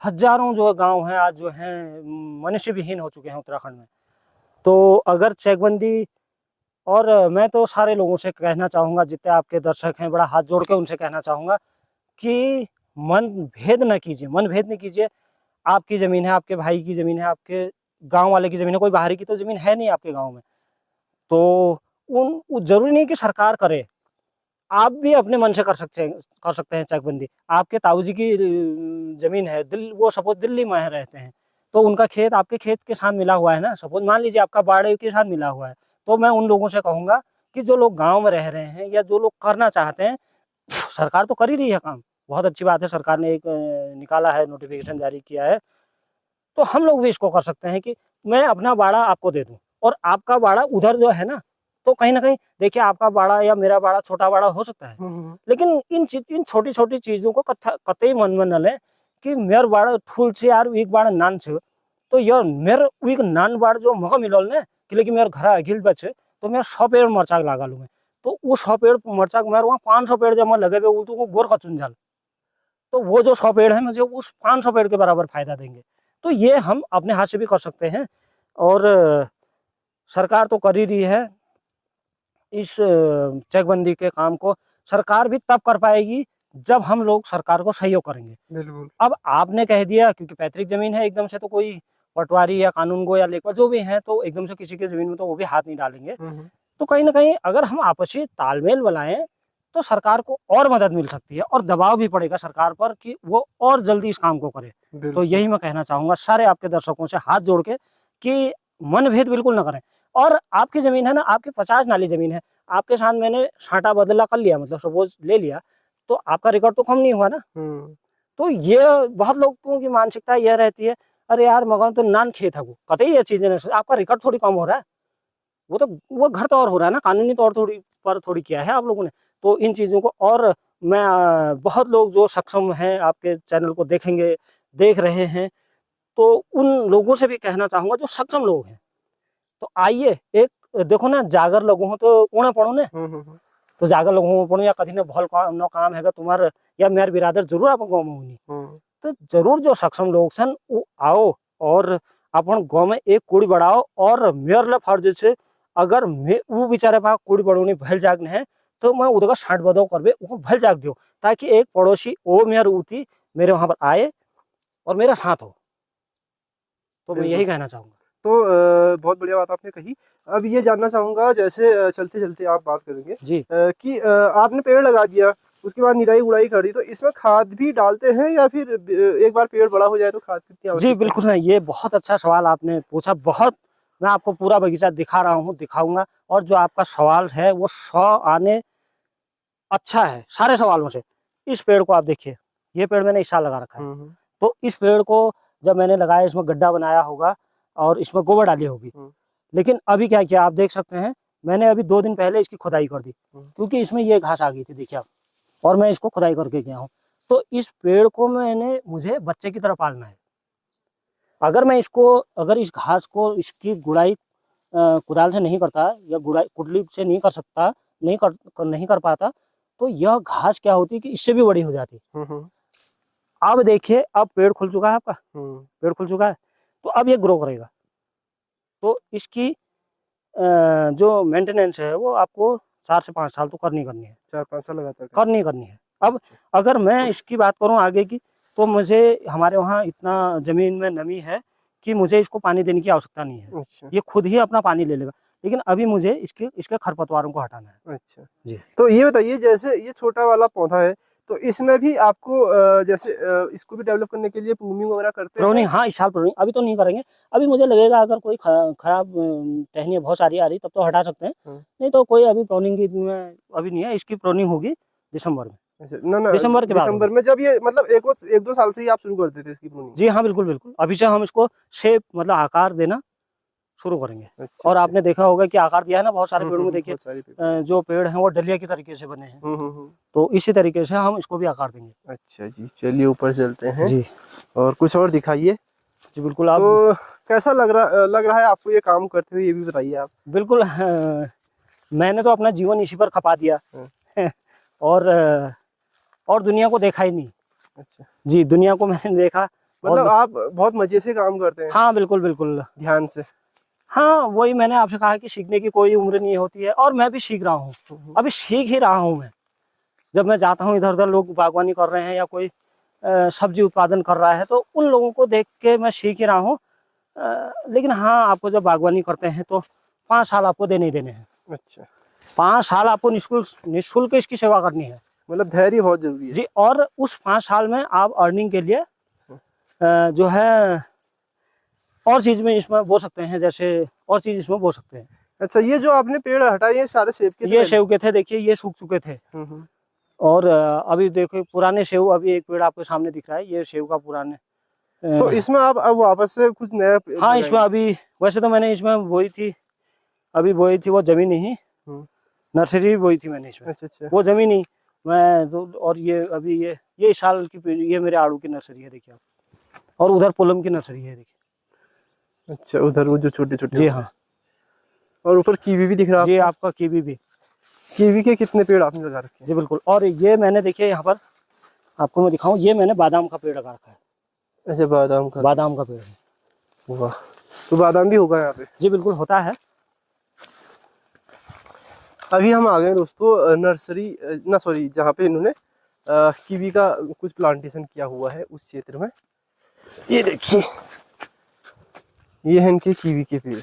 हजारों जो गांव हैं आज जो हैं मनुष्य विहीन हो चुके हैं उत्तराखंड में। तो अगर चेकबंदी, और मैं तो सारे लोगों से कहना चाहूँगा, जितने आपके दर्शक हैं, बड़ा हाथ जोड़ के उनसे कहना चाहूँगा कि मन भेद न कीजिए, मन भेद नहीं कीजिए। आपकी ज़मीन है, आपके भाई की ज़मीन है, आपके गांव वाले की ज़मीन है, कोई बाहरी की तो ज़मीन है नहीं आपके गांव में। तो ज़रूरी नहीं कि सरकार करे, आप भी अपने मन से कर सकते हैं चकबंदी। आपके ताऊजी की ज़मीन है, वो सपोज़ दिल्ली में रहते हैं, तो उनका खेत आपके खेत के साथ मिला हुआ है ना, सपोज़ मान लीजिए आपका बाड़े के साथ मिला हुआ है। तो मैं उन लोगों से कहूँगा कि जो लोग गाँव में रह रहे हैं या जो लोग करना चाहते हैं, सरकार तो कर ही रही है काम, बहुत अच्छी बात है, सरकार ने एक निकाला है, नोटिफ़िकेशन जारी किया है। तो हम लोग भी इसको कर सकते हैं कि मैं अपना बाड़ा आपको दे दूँ और आपका बाड़ा उधर जो है ना, तो कहीं न कहीं देखिए आपका बाड़ा या मेरा बाड़ा छोटा बाड़ा हो सकता है। लेकिन इन छोटी-छोटी चीज़ों को कतई मन में न लें कि मेर बाड़ा ठूल छे यार एक बाड़ा नान छे। तो यार मेर एक नान बाड़ जो मको मिलोल ने कि लेकिन मेरे घर अगिल बचे तो मैं 100 पेड़ मरचा लगा लूँ मैं। तो वो 100 पेड़ मरचा मेरे वहाँ 500 पेड़ जब मैं लगे हुए तो वो गोर का चुन जाल। तो वो जो 100 पेड़ है मुझे उस 500 पेड़ के बराबर फ़ायदा देंगे। तो ये हम अपने हाथ से भी कर सकते हैं और सरकार तो कर ही रही है इस चकबंदी के काम को। सरकार भी तब कर पाएगी जब हम लोग सरकार को सहयोग करेंगे। बिल्कुल। अब आपने कह दिया क्योंकि पैतृक ज़मीन है, एकदम से तो कोई पटवारी या कानूनगो या लेखपाल जो भी हैं तो एकदम से किसी की ज़मीन में तो वो भी हाथ नहीं डालेंगे। तो कहीं न कहीं अगर हम आपसी तालमेल बनाएँ तो सरकार को और मदद मिल सकती है और दबाव भी पड़ेगा सरकार पर कि वो और जल्दी इस काम को करे। तो बिल्कुल। यही मैं कहना चाहूँगा सारे आपके दर्शकों से हाथ जोड़ के कि मनभेद बिल्कुल ना करें। और आपकी ज़मीन है ना, आपकी 50 नाली ज़मीन है, आपके साथ मैंने छाँटा बदला कर लिया, मतलब सपोज़ ले लिया, तो आपका रिकॉर्ड तो कम नहीं हुआ ना। तो ये बहुत लोगों की मानसिकता ये रहती है, अरे यार मगर तो नान खेत है वो, कतई ये चीज़ें नहीं, आपका रिकॉर्ड थोड़ी कम हो रहा है। वो घर तो और हो रहा है ना, कानूनी तौर थोड़ी किया है आप लोगों ने। तो इन चीज़ों को और मैं बहुत लोग जो सक्षम हैं आपके चैनल को देखेंगे, देख रहे हैं, तो उन लोगों से भी कहना चाहूँगा जो सक्षम लोग हैं। तो आइए एक देखो ना जागर लोगों हो तो ऊणे पड़ो ने। तो जागर लोगों हो पड़ो या कभी ने भल नो काम हैगा तुम्हार या मेर बिरादर जरूर आप गाँव में होनी। तो जरूर जो सक्षम लोग सन वो आओ और अपन गाँव में एक कूड़ी बढ़ाओ और मेयर ला फर्ज से अगर वो बेचारे पा कूड़ी बढ़ोनी भल जागने है तो मैं उधर का 60 बदो करबे वो भल जाग दियो ताकि एक पड़ोसी वो मेयर उठी मेरे वहां पर आए और मेरा साथ हो। तो मैं यही कहना चाहूँगा। तो बहुत बढ़िया बात आपने कही। अब ये जानना चाहूँगा जैसे चलते-चलते आप बात करेंगे जी। कि आपने पेड़ लगा दिया, उसके बाद निराई-गुड़ाई कर दी, तो इसमें खाद भी डालते हैं या फिर एक बार पेड़ बड़ा हो जाए तो खाद कितनी जी, आवश्यकता बिल्कुल है, ये बहुत अच्छा सवाल आपने पूछा, बहुत मैं आपको पूरा बगीचा दिखा रहा हूँ, दिखाऊँगा और जो आपका सवाल है वो 100 आने अच्छा है, सारे सवालों से। इस पेड़ को आप देखिए, ये पेड़ मैंने इस साल लगा रखा है। है? तो इस पेड़ को जब मैंने लगाया इसमें गड्ढा बनाया होगा और इसमें गोबर डाली होगी। लेकिन अभी क्या किया आप देख सकते हैं, मैंने अभी 2 दिन पहले इसकी खुदाई कर दी क्योंकि इसमें ये घास आ गई थी देखिए आप, और मैं इसको खुदाई करके गया हूँ। तो इस पेड़ को मुझे बच्चे की तरह पालना है। अगर इस घास को इसकी गुड़ाई कुदाल से नहीं करता या गुड़ाई कुडली से नहीं कर सकता, नहीं कर पाता, तो यह घास क्या होती कि इससे भी बड़ी हो जाती। अब देखिए अब पेड़ खुल चुका है आपका, पेड़ खुल चुका है, तो अब ये ग्रो करेगा। तो इसकी जो मेंटेनेंस है वो आपको 4 से 5 साल तो करनी है। 4-5 साल लगातार करनी है। अब अगर मैं इसकी बात करूँ आगे की, तो मुझे हमारे वहाँ इतना ज़मीन में नमी है कि मुझे इसको पानी देने की आवश्यकता नहीं है। अच्छा। ये खुद ही अपना पानी ले लेगा। लेकिन अभी मुझे इसके खरपतवारों को हटाना है। अच्छा। जी। तो ये बताइए जैसे ये छोटा वाला पौधा है, तो इसमें भी आपको जैसे इसको भी डेवलप करने के लिए प्रूनिंग वगैरह करते हैं? प्रूनिंग, हाँ, इस साल प्रूनिंग अभी तो नहीं करेंगे। अभी मुझे लगेगा अगर कोई खराब टहनियाँ बहुत सारी आ रही तब तो हटा सकते हैं। नहीं तो कोई अभी प्रूनिंग की में अभी नहीं है, इसकी प्रूनिंग होगी दिसंबर में। अच्छा, ना दिसंबर के बाद दिसंबर में जब ये मतलब 1-2 साल से ही आप शुरू कर देते इसकी प्रूनिंग? जी हाँ, बिल्कुल, बिल्कुल। अभी से हम इसको शेप मतलब आकार देना शुरू करेंगे। अच्छा, और अच्छा। आपने देखा होगा कि आकार दिया है ना बहुत सारे पेड़ों में, देखिए बहुत सारे पेड़। जो पेड़ हैं वो डलिया की तरीके से बने हैं। हम्म। तो इसी तरीके से हम इसको भी आकार देंगे। अच्छा जी, चलिए ऊपर चलते हैं जी। और कुछ और दिखाइए। जी, बिल्कुल। आप तो कैसा लग रहा है आपको ये काम करते हुए, ये भी बताइए आप? बिल्कुल मैंने तो अपना जीवन इसी पर खपा दिया और दुनिया को देखा ही नहीं। अच्छा। जी, दुनिया को मैंने देखा मतलब आप बहुत मजे से काम करते हैं। हाँ बिल्कुल बिल्कुल, ध्यान से। हाँ वही मैंने आपसे कहा कि सीखने की कोई उम्र नहीं होती है, और मैं भी सीख रहा हूँ, अभी सीख ही रहा हूँ मैं। जब मैं जाता हूँ इधर उधर, लोग बागवानी कर रहे हैं या कोई सब्जी उत्पादन कर रहा है, तो उन लोगों को देख के मैं सीख ही रहा हूँ। लेकिन हाँ, आपको जब बागवानी करते हैं तो 5 साल आपको देने ही देने हैं। अच्छा, 5 साल आपको निःशुल्क इसकी सेवा करनी है। मतलब धैर्य बहुत जरूरी है जी, और उस 5 साल में आप अर्निंग के लिए जो है और चीज में इसमें बो सकते हैं, जैसे और चीज इसमें बो सकते हैं। अच्छा, ये जो आपने पेड़ हटाए ये सारे सेब के थे? ये सेव के थे, देखिए ये सूख चुके थे। और अभी देखो पुराने सेव, अभी एक पेड़ आपके सामने दिख रहा है, ये सेव का पुराने। तो इसमें आप अब वापस से कुछ नया हाँ, इसमें अभी वैसे तो मैंने इसमें बोई थी, अभी बोई थी वो जमीन ही, नर्सरी भी बोई थी मैंने इसमें। अच्छा अच्छा, वो जमीन ही मैं तो, और ये अभी ये इस साल की, ये मेरे आड़ू की नर्सरी है देखिए आप, और उधर पुलम की नर्सरी है देखिए। अच्छा, उधर वो जो छोटे छोटे। जी हाँ, और ऊपर कीवी भी दिख रहा है जी आपको? आपका कीवी भी। कीवी के कितने पेड़ आपने लगा रखे हैं? जी बिल्कुल, और ये मैंने देखिए यहाँ पर आपको मैं दिखाऊं, ये मैंने बादाम का पेड़ लगा रखा है। अच्छा, बादाम का। बादाम का पेड़ है। वाह, तो बादाम भी होगा यहाँ पे? जी बिल्कुल होता है। अभी हम आ गए दोस्तों नर्सरी, ना सॉरी, जहाँ पे इन्होंने कीवी का कुछ प्लांटेशन किया हुआ है उस क्षेत्र में। ये देखिए, ये है इनके कीवी के पेड़।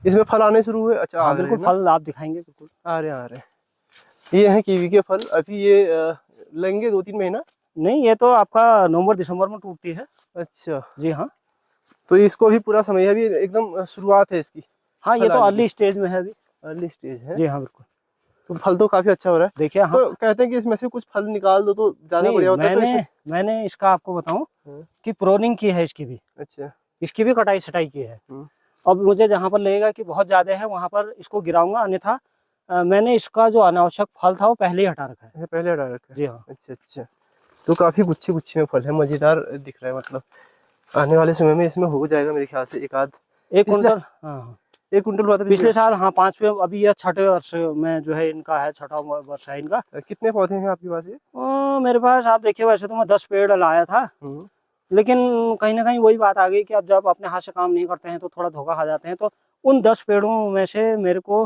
इसमें फल आने शुरू हुए? अच्छा, हाँ बिल्कुल, फल आप दिखाएंगे बिल्कुल। आ रहे हैं। ये हैं कीवी के फल। अभी ये लेंगे 2-3 महीना? नहीं, ये तो आपका नवंबर दिसंबर में टूटती है। अच्छा, जी हाँ। तो इसको अभी पूरा समय है, अभी एकदम शुरुआत है इसकी? हाँ, ये तो अर्ली स्टेज में है अभी। अर्ली स्टेज है। जी हाँ बिल्कुल। तो फल तो काफी अच्छा हो रहा है देखिए। हाँ, तो कहते हैं कि इसमें से कुछ फल निकाल दो तो ज्यादा बढ़िया होता है। तो मैंने इसका आपको बताऊं कि प्रोनिंग की है इसकी भी। अच्छा, इसकी भी कटाई छटाई की है। अब मुझे जहाँ पर लगेगा कि बहुत ज्यादा है वहाँ पर इसको गिराऊंगा, अन्यथा मैंने इसका जो अनावश्यक फल था वो पहले ही हटा रखा है। पहले हटा रखा है? जी हाँ। अच्छा अच्छा, तो काफी गुच्छे गुच्छे में फल है, मजेदार दिख रहा है। मतलब आने वाले समय में इसमें हो जाएगा मेरे ख्याल से एक कुंटल। हाँ, 1 कुंटल हुआ था पिछले साल। हाँ, 5वें, अभी यह 6ठे वर्ष में जो है इनका है, 6ठा वर्ष है इनका। कितने पौधे हैं आपके पास? ये मेरे पास आप देखिए, वैसे तो मैं 10 पेड़ लाया था, लेकिन कहीं ना कहीं वही बात आ गई कि अब जब अपने हाथ से काम नहीं करते हैं तो थोड़ा धोखा खा जाते हैं। तो उन 10 पेड़ों में से मेरे को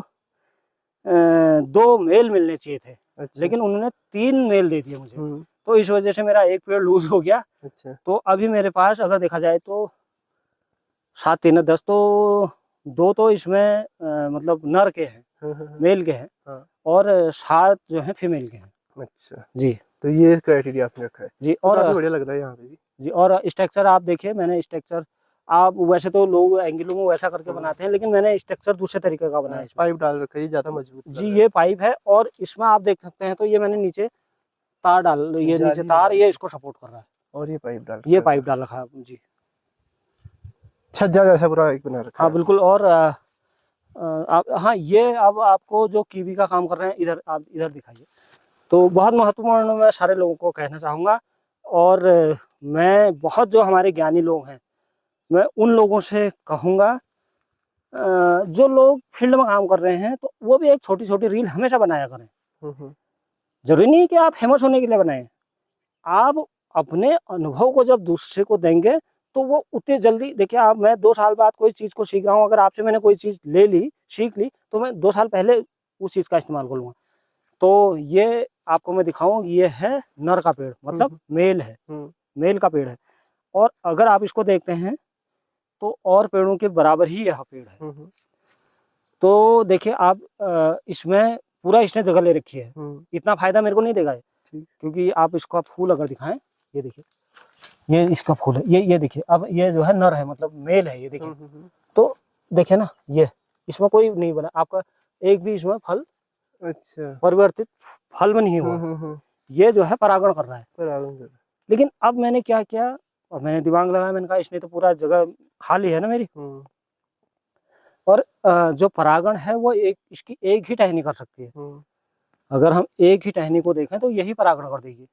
2 मेल मिलने चाहिए थे। अच्छा। लेकिन उन्होंने 3 मेल दे दिए मुझे, तो इस वजह से मेरा एक पेड़ लूज हो गया। अच्छा, तो अभी मेरे पास अगर देखा जाए तो 7 3 10, तो 2 तो इसमें मतलब नर के हैं, मेल के हैं। हाँ। और 7 जो है फीमेल के हैं। अच्छा जी, तो ये क्राइटेरिया आपने रखा है जी। तो और काफी बढ़िया लग रहा है यहाँ पे भी। जी, और स्ट्रक्चर आप देखिए, मैंने स्ट्रक्चर, आप वैसे तो लोग एंगलों में वैसा करके बनाते हैं, लेकिन मैंने स्ट्रक्चर दूसरे तरीके का बनाया है। पाइप डाल रखा है, ज्यादा मजबूत जी, ये पाइप है, और इसमें आप देख सकते हैं तो ये मैंने नीचे तार डाल, ये नीचे तार, ये इसको सपोर्ट कर रहा है, और ये पाइप डाल रखा है। जी, छज्जा जैसा पूरा एक बना रखा है। हाँ बिल्कुल। और आप, हाँ, ये अब आपको जो कीवी का काम कर रहे हैं, इधर आप इधर दिखाइए। तो बहुत महत्वपूर्ण मैं सारे लोगों को कहना चाहूँगा, और मैं बहुत जो हमारे ज्ञानी लोग हैं, मैं उन लोगों से कहूँगा, जो लोग फील्ड में काम कर रहे हैं, तो वो भी एक छोटी छोटी रील हमेशा बनाया करें। जरूरी नहीं कि आप फेमस होने के लिए बनाएं। आप अपने अनुभव को जब दूसरे को देंगे तो वो उतने जल्दी, देखिए आप, मैं 2 साल बाद कोई चीज़ को सीख रहा हूँ, अगर आपसे मैंने कोई चीज़ ले ली, सीख ली, तो मैं 2 साल पहले उस चीज़ का इस्तेमाल करूँगा। तो ये आपको मैं दिखाऊँ, ये है नर का पेड़, मतलब मेल है, मेल का पेड़ है। और अगर आप इसको देखते हैं तो और पेड़ों के बराबर ही यह पेड़ है। तो देखिए आप, इसमें पूरा इसने जगह ले रखी है। इतना फायदा मेरे को नहीं देगा, क्योंकि आप इसका फूल अगर दिखाएं, ये देखिए, ये इसका फूल है, ये देखिए। अब ये जो है नर है, मतलब मेल है, ये देखिए। तो देखिए ना, ये इसमें कोई नहीं बना आपका, एक भी इसमें फल अच्छा परिवर्तित फल में नहीं हुआ। ये जो है परागण कर रहा है। लेकिन अब मैंने क्या किया, और मैंने दिमाग लगाया, मैंने कहा इसने तो पूरा जगह खाली है ना मेरी, और जो परागण है वो इसकी एक ही टहनी कर सकती है। अगर हम एक ही टहनी को देखें तो यही परागण कर देगी।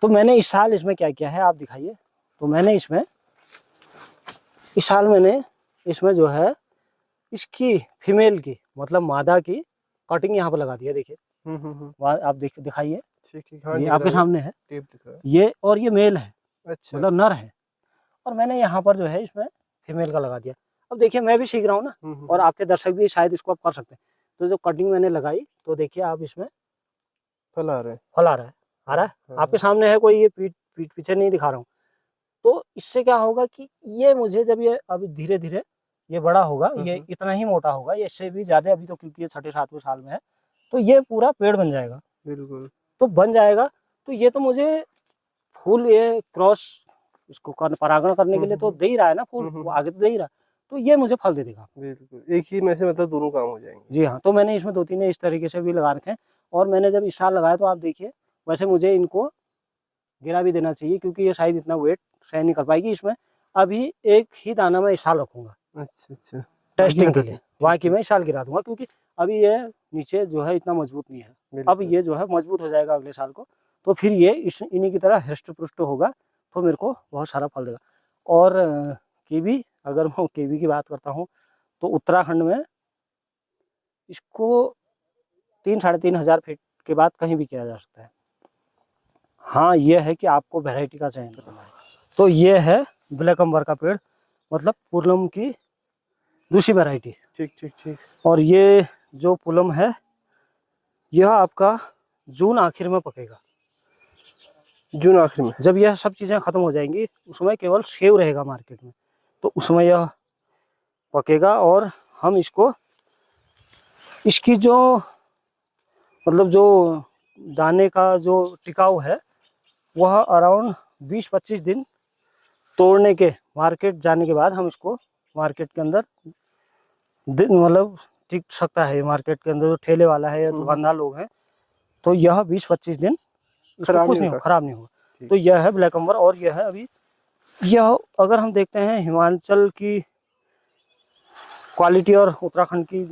तो मैंने इस साल इसमें क्या किया है, आप दिखाइए। तो मैंने इसमें इस साल मैंने इसमें जो है इसकी फीमेल की, मतलब मादा की कटिंग यहाँ पर लगा दी है, देखिए। आप दिखाइए, ये आपके सामने है, ये, और ये मेल है। अच्छा। मतलब नर है, और मैंने यहाँ पर जो है इसमें फीमेल का लगा दिया। अब देखिए मैं भी सीख रहा हूँ ना, और आपके दर्शक भी शायद इसको आप कर सकते हैं। तो जो कटिंग मैंने लगाई, तो देखिए आप इसमें फल आ रहा है। फल आ रहा है, आ रहा है हाँ, आपके सामने है, कोई ये पीठ पीठ पीछे नहीं दिखा रहा हूँ। तो इससे क्या होगा कि ये मुझे जब ये अभी धीरे धीरे ये बड़ा होगा, ये इतना ही मोटा होगा, ये इससे भी ज्यादा, अभी तो क्योंकि ये 6-7वें साल में है, तो ये पूरा पेड़ बन जाएगा। बिल्कुल। तो बन जाएगा, तो ये तो मुझे फूल, ये क्रॉस इसको परागण करने के लिए तो दे ही रहा है ना फूल, वो आगे तो दे ही रहा है, तो ये मुझे फल दे देगा। बिल्कुल, एक ही में से मतलब दोनों काम हो जाएंगे। जी हाँ, तो मैंने इसमें 2-3 इस तरीके से भी लगा रखे हैं। और मैंने जब इस साल लगाया, तो आप देखिए, वैसे मुझे इनको गिरा भी देना चाहिए, क्योंकि ये शायद इतना वेट सहन नहीं कर पाएगी। इसमें अभी एक ही दाना मैं इस साल रखूंगा अच्छा अच्छा। टेस्टिंग के लिए, बाकी मैं इस साल गिरा दूंगा, क्योंकि अभी ये नीचे जो है इतना मजबूत नहीं है। अब बिल्कुल। ये जो है मजबूत हो जाएगा अगले साल को, तो फिर ये इन्हीं की तरह हृष्ट पुष्ट होगा, तो मेरे को बहुत सारा फल देगा। और कीवी, अगर मैं कीवी की बात करता हूँ, तो उत्तराखंड में इसको 3-3.5 हज़ार फीट के बाद कहीं भी किया जा सकता है। हाँ, ये है कि आपको वैरायटी का चयन करना है। तो ये है ब्लैक अम्बर का पेड़, मतलब पुलम की दूसरी वैरायटी। ठीक ठीक ठीक। और ये जो पुलम है, यह आपका जून आखिर में पकेगा। जून आखिर में? जब यह सब चीज़ें ख़त्म हो जाएंगी, उसमें केवल सेव रहेगा मार्केट में, तो उसमें यह पकेगा। और हम इसको, इसकी जो मतलब जो दाने का जो टिकाऊ है, वह अराउंड 20-25 दिन तोड़ने के, मार्केट जाने के बाद हम इसको मार्केट के अंदर मतलब टिक सकता है। मार्केट के अंदर जो ठेले वाला है या दुकानदार लोग हैं, तो यह 20-25 दिन इसको कुछ नहीं होगा, खराब नहीं होगा। तो यह है ब्लैक अम्बर। और यह है अभी, यह अगर हम देखते हैं हिमाचल की क्वालिटी और उत्तराखंड की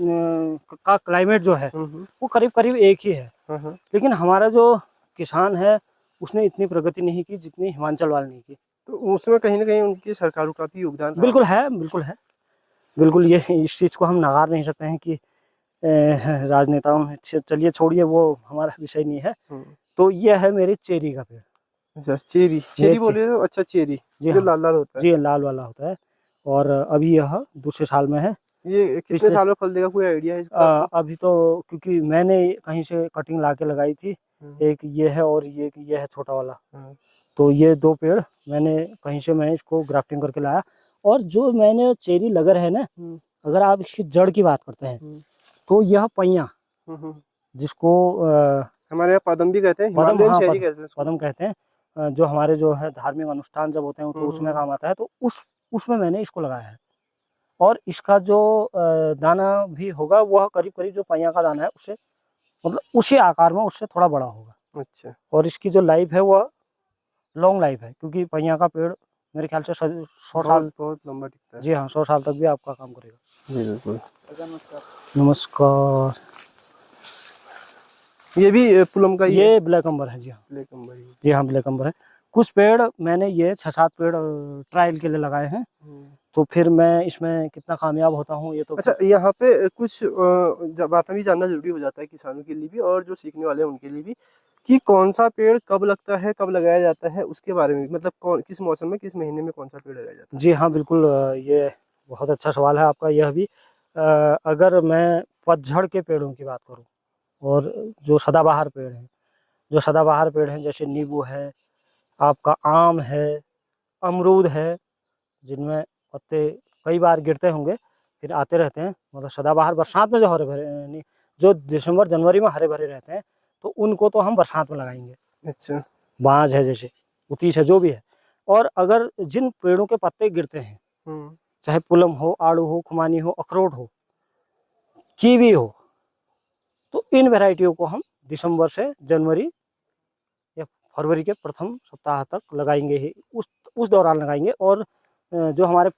का क्लाइमेट जो है, वो करीब करीब एक ही है। लेकिन हमारा जो किसान है, उसने इतनी प्रगति नहीं की जितनी हिमाचल वाले ने की। तो उसमें कहीं ना कहीं उनकी सरकारों का भी योगदान बिल्कुल है, बिल्कुल है, बिल्कुल। ये इस चीज़ को हम नकार नहीं सकते हैं कि राजनेताओं, चलिए छोड़िए, वो हमारा विषय नहीं है। तो ये है मेरी चेरी का पेड़। अच्छा, चेरी चेरी बोले तो? अच्छा, चेरी जो लाल लाल होता है। जी, लाल वाला होता है। और अभी यह दूसरे साल में है। ये कितने साल में फल देगा, कोई आइडिया है इसका? अभी तो क्योंकि मैंने कहीं से कटिंग ला के लगाई थी, एक ये है और ये है छोटा वाला। तो ये 2 पेड़ मैंने कहीं से, मैं इसको ग्राफ्टिंग करके लाया। और जो मैंने चेरी लगर है ना, अगर आप इसकी जड़ की बात करते हैं, तो यह पैया, जिसको हमारे यहाँ पदम भी कहते हैं, पदम, हिमालयन हाँ, चेरी कहते हैं इसको। पदम कहते हैं। जो हमारे जो है धार्मिक अनुष्ठान जब होते हैं, तो उसमें काम आता है। तो उसमें मैंने इसको लगाया है। और इसका जो दाना भी होगा, वह करीब करीब जो पैया का दाना है, उससे मतलब उसी आकार में, उससे थोड़ा बड़ा होगा। अच्छा। और इसकी जो लाइफ है, वह लॉन्ग लाइफ है, क्योंकि पैया का पेड़ मेरे ख्याल से 100 साल, बहुत लंबा टिकता है। जी हाँ, 100 साल तक भी आपका काम करेगा। बिल्कुल। नमस्कार। ये भी पुलम का ही ये है? ब्लैक अम्बर है, जी हाँ, ब्लैक अम्बर ही। जी हाँ, ब्लैक अम्बर है। कुछ पेड़ मैंने ये 6-7 पेड़ ट्रायल के लिए लगाए हैं, तो फिर मैं इसमें कितना कामयाब होता हूँ, ये तो। अच्छा, यहाँ पे कुछ बातें भी जानना जरूरी हो जाता है किसानों के लिए भी, और जो सीखने वाले हैं उनके लिए भी, कि कौन सा पेड़ कब लगता है, कब लगाया जाता है, उसके बारे में, मतलब कौन किस मौसम में, किस महीने में कौन सा पेड़ लगाया जाता है? जी हाँ, बिल्कुल। ये बहुत अच्छा सवाल है आपका, यह भी। अगर मैं पतझड़ के पेड़ों की बात करूँ, और जो सदाबहार पेड़ हैं, जैसे नींबू है, आपका आम है, अमरूद है, जिनमें पत्ते कई बार गिरते होंगे, फिर आते रहते हैं, मतलब सदाबहार बरसात में जो हरे भरे, नहीं, जो दिसंबर जनवरी में हरे भरे रहते हैं, तो उनको तो हम बरसात में लगाएंगे। अच्छा। बांज है, जैसे उतीस है, जो भी है। और अगर जिन पेड़ों के पत्ते गिरते हैं, चाहे पुलम हो, आड़ू हो, खुमानी हो, अखरोट हो, कीवी हो, तो इन वैरायटियों को हम दिसंबर से जनवरी या फरवरी के प्रथम सप्ताह तक लगाएंगे ही, उस दौरान लगाएंगे। और जो हमारे